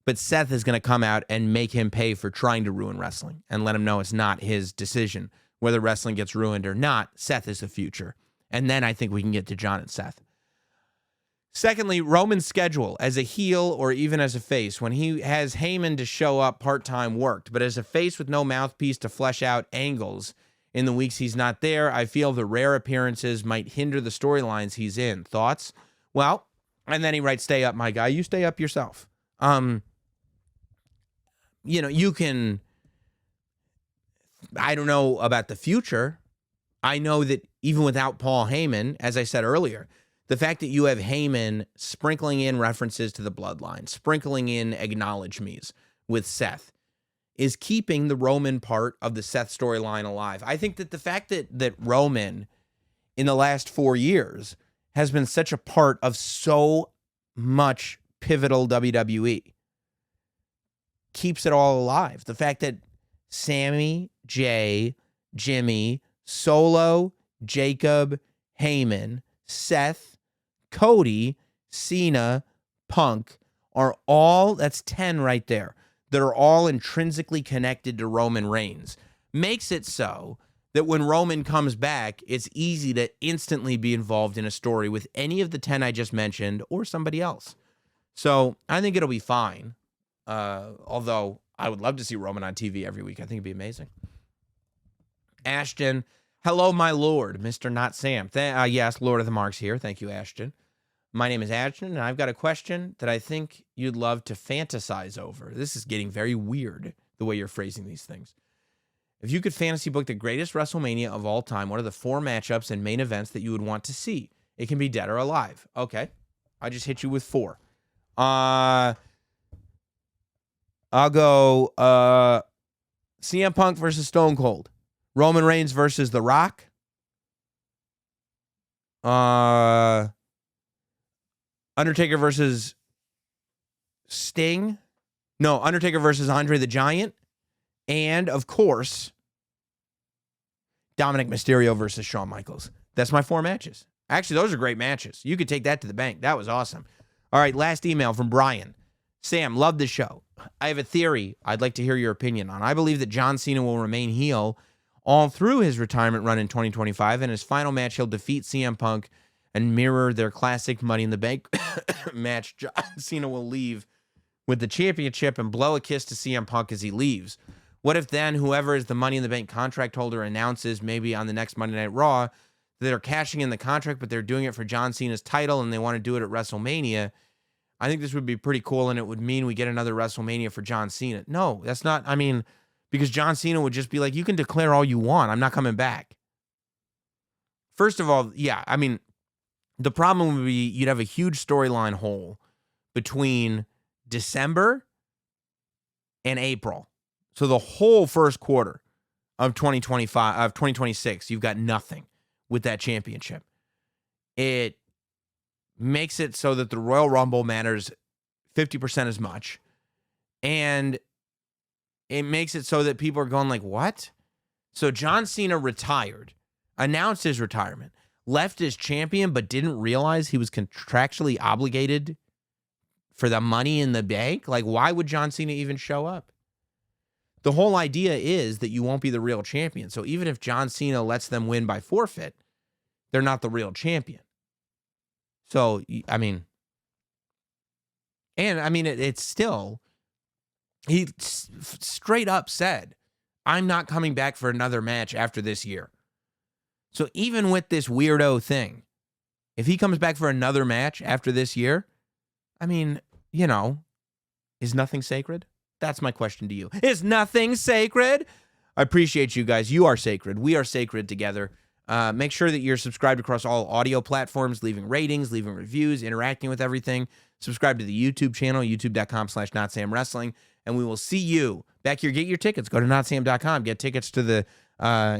but Seth is going to come out and make him pay for trying to ruin wrestling and let him know it's not his decision. Whether wrestling gets ruined or not, Seth is the future. And then I think we can get to John and Seth. Secondly, Roman's schedule as a heel or even as a face. When he has Heyman to show up part-time worked, but as a face with no mouthpiece to flesh out angles in the weeks he's not there, I feel the rare appearances might hinder the storylines he's in. Thoughts? Well, and then he writes, stay up, my guy. You stay up yourself. You can, I don't know about the future. I know that even without Paul Heyman, as I said earlier, the fact that you have Heyman sprinkling in references to the bloodline, sprinkling in acknowledge me's with Seth, is keeping the Roman part of the Seth storyline alive. I think that the fact that Roman in the last 4 years has been such a part of so much pivotal WWE keeps it all alive. The fact that Sammy, Jey, Jimmy, Solo, Jacob, Heyman, Seth, Cody, Cena, Punk are all, that's 10 right there, that are all intrinsically connected to Roman Reigns. Makes it so that when Roman comes back, it's easy to instantly be involved in a story with any of the 10 I just mentioned or somebody else. So I think it'll be fine. Although I would love to see Roman on TV every week. I think it'd be amazing. Ashton, hello, my lord, Mr. Not Sam. Yes, Lord of the Marks here. Thank you, Ashton. My name is Ashton, and I've got a question that I think you'd love to fantasize over. This is getting very weird, the way you're phrasing these things. If you could fantasy book the greatest WrestleMania of all time, what are the 4 matchups and main events that you would want to see? It can be dead or alive. Okay. I just hit you with 4. I'll go CM Punk versus Stone Cold. Roman Reigns versus The Rock. Undertaker versus Sting. No, Undertaker versus Andre the Giant. And, of course, Dominic Mysterio versus Shawn Michaels. That's my 4 matches. Actually, those are great matches. You could take that to the bank. That was awesome. All right, last email from Brian. Sam, love the show. I have a theory I'd like to hear your opinion on. I believe that John Cena will remain heel all through his retirement run in 2025. In his final match, he'll defeat CM Punk and mirror their classic Money in the Bank match. John Cena will leave with the championship and blow a kiss to CM Punk as he leaves. What if then whoever is the Money in the Bank contract holder announces maybe on the next Monday Night Raw that they're cashing in the contract, but they're doing it for John Cena's title and they want to do it at WrestleMania? I think this would be pretty cool, and it would mean we get another WrestleMania for John Cena. No, that's not, because John Cena would just be like, you can declare all you want. I'm not coming back. First of all, yeah, the problem would be you'd have a huge storyline hole between December and April. So the whole first quarter of 2026, you've got nothing with that championship. It makes it so that the Royal Rumble matters 50% as much. And it makes it so that people are going like, what? So John Cena retired, announced his retirement, left as champion, but didn't realize he was contractually obligated for the Money in the Bank. Like, why would John Cena even show up? The whole idea is that you won't be the real champion. So even if John Cena lets them win by forfeit, they're not the real champion. So, it's still, he straight up said, I'm not coming back for another match after this year. So even with this weirdo thing, if he comes back for another match after this year, is nothing sacred? That's my question to you. Is nothing sacred? I appreciate you guys. You are sacred. We are sacred together. Make sure that you're subscribed across all audio platforms, leaving ratings, leaving reviews, interacting with everything. Subscribe to the YouTube channel, youtube.com/Notsam Wrestling, and we will see you back here. Get your tickets. Go to notsam.com. Get tickets to the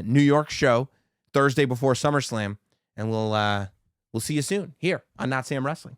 New York show. Thursday before SummerSlam, and we'll see you soon here on Notsam Wrestling.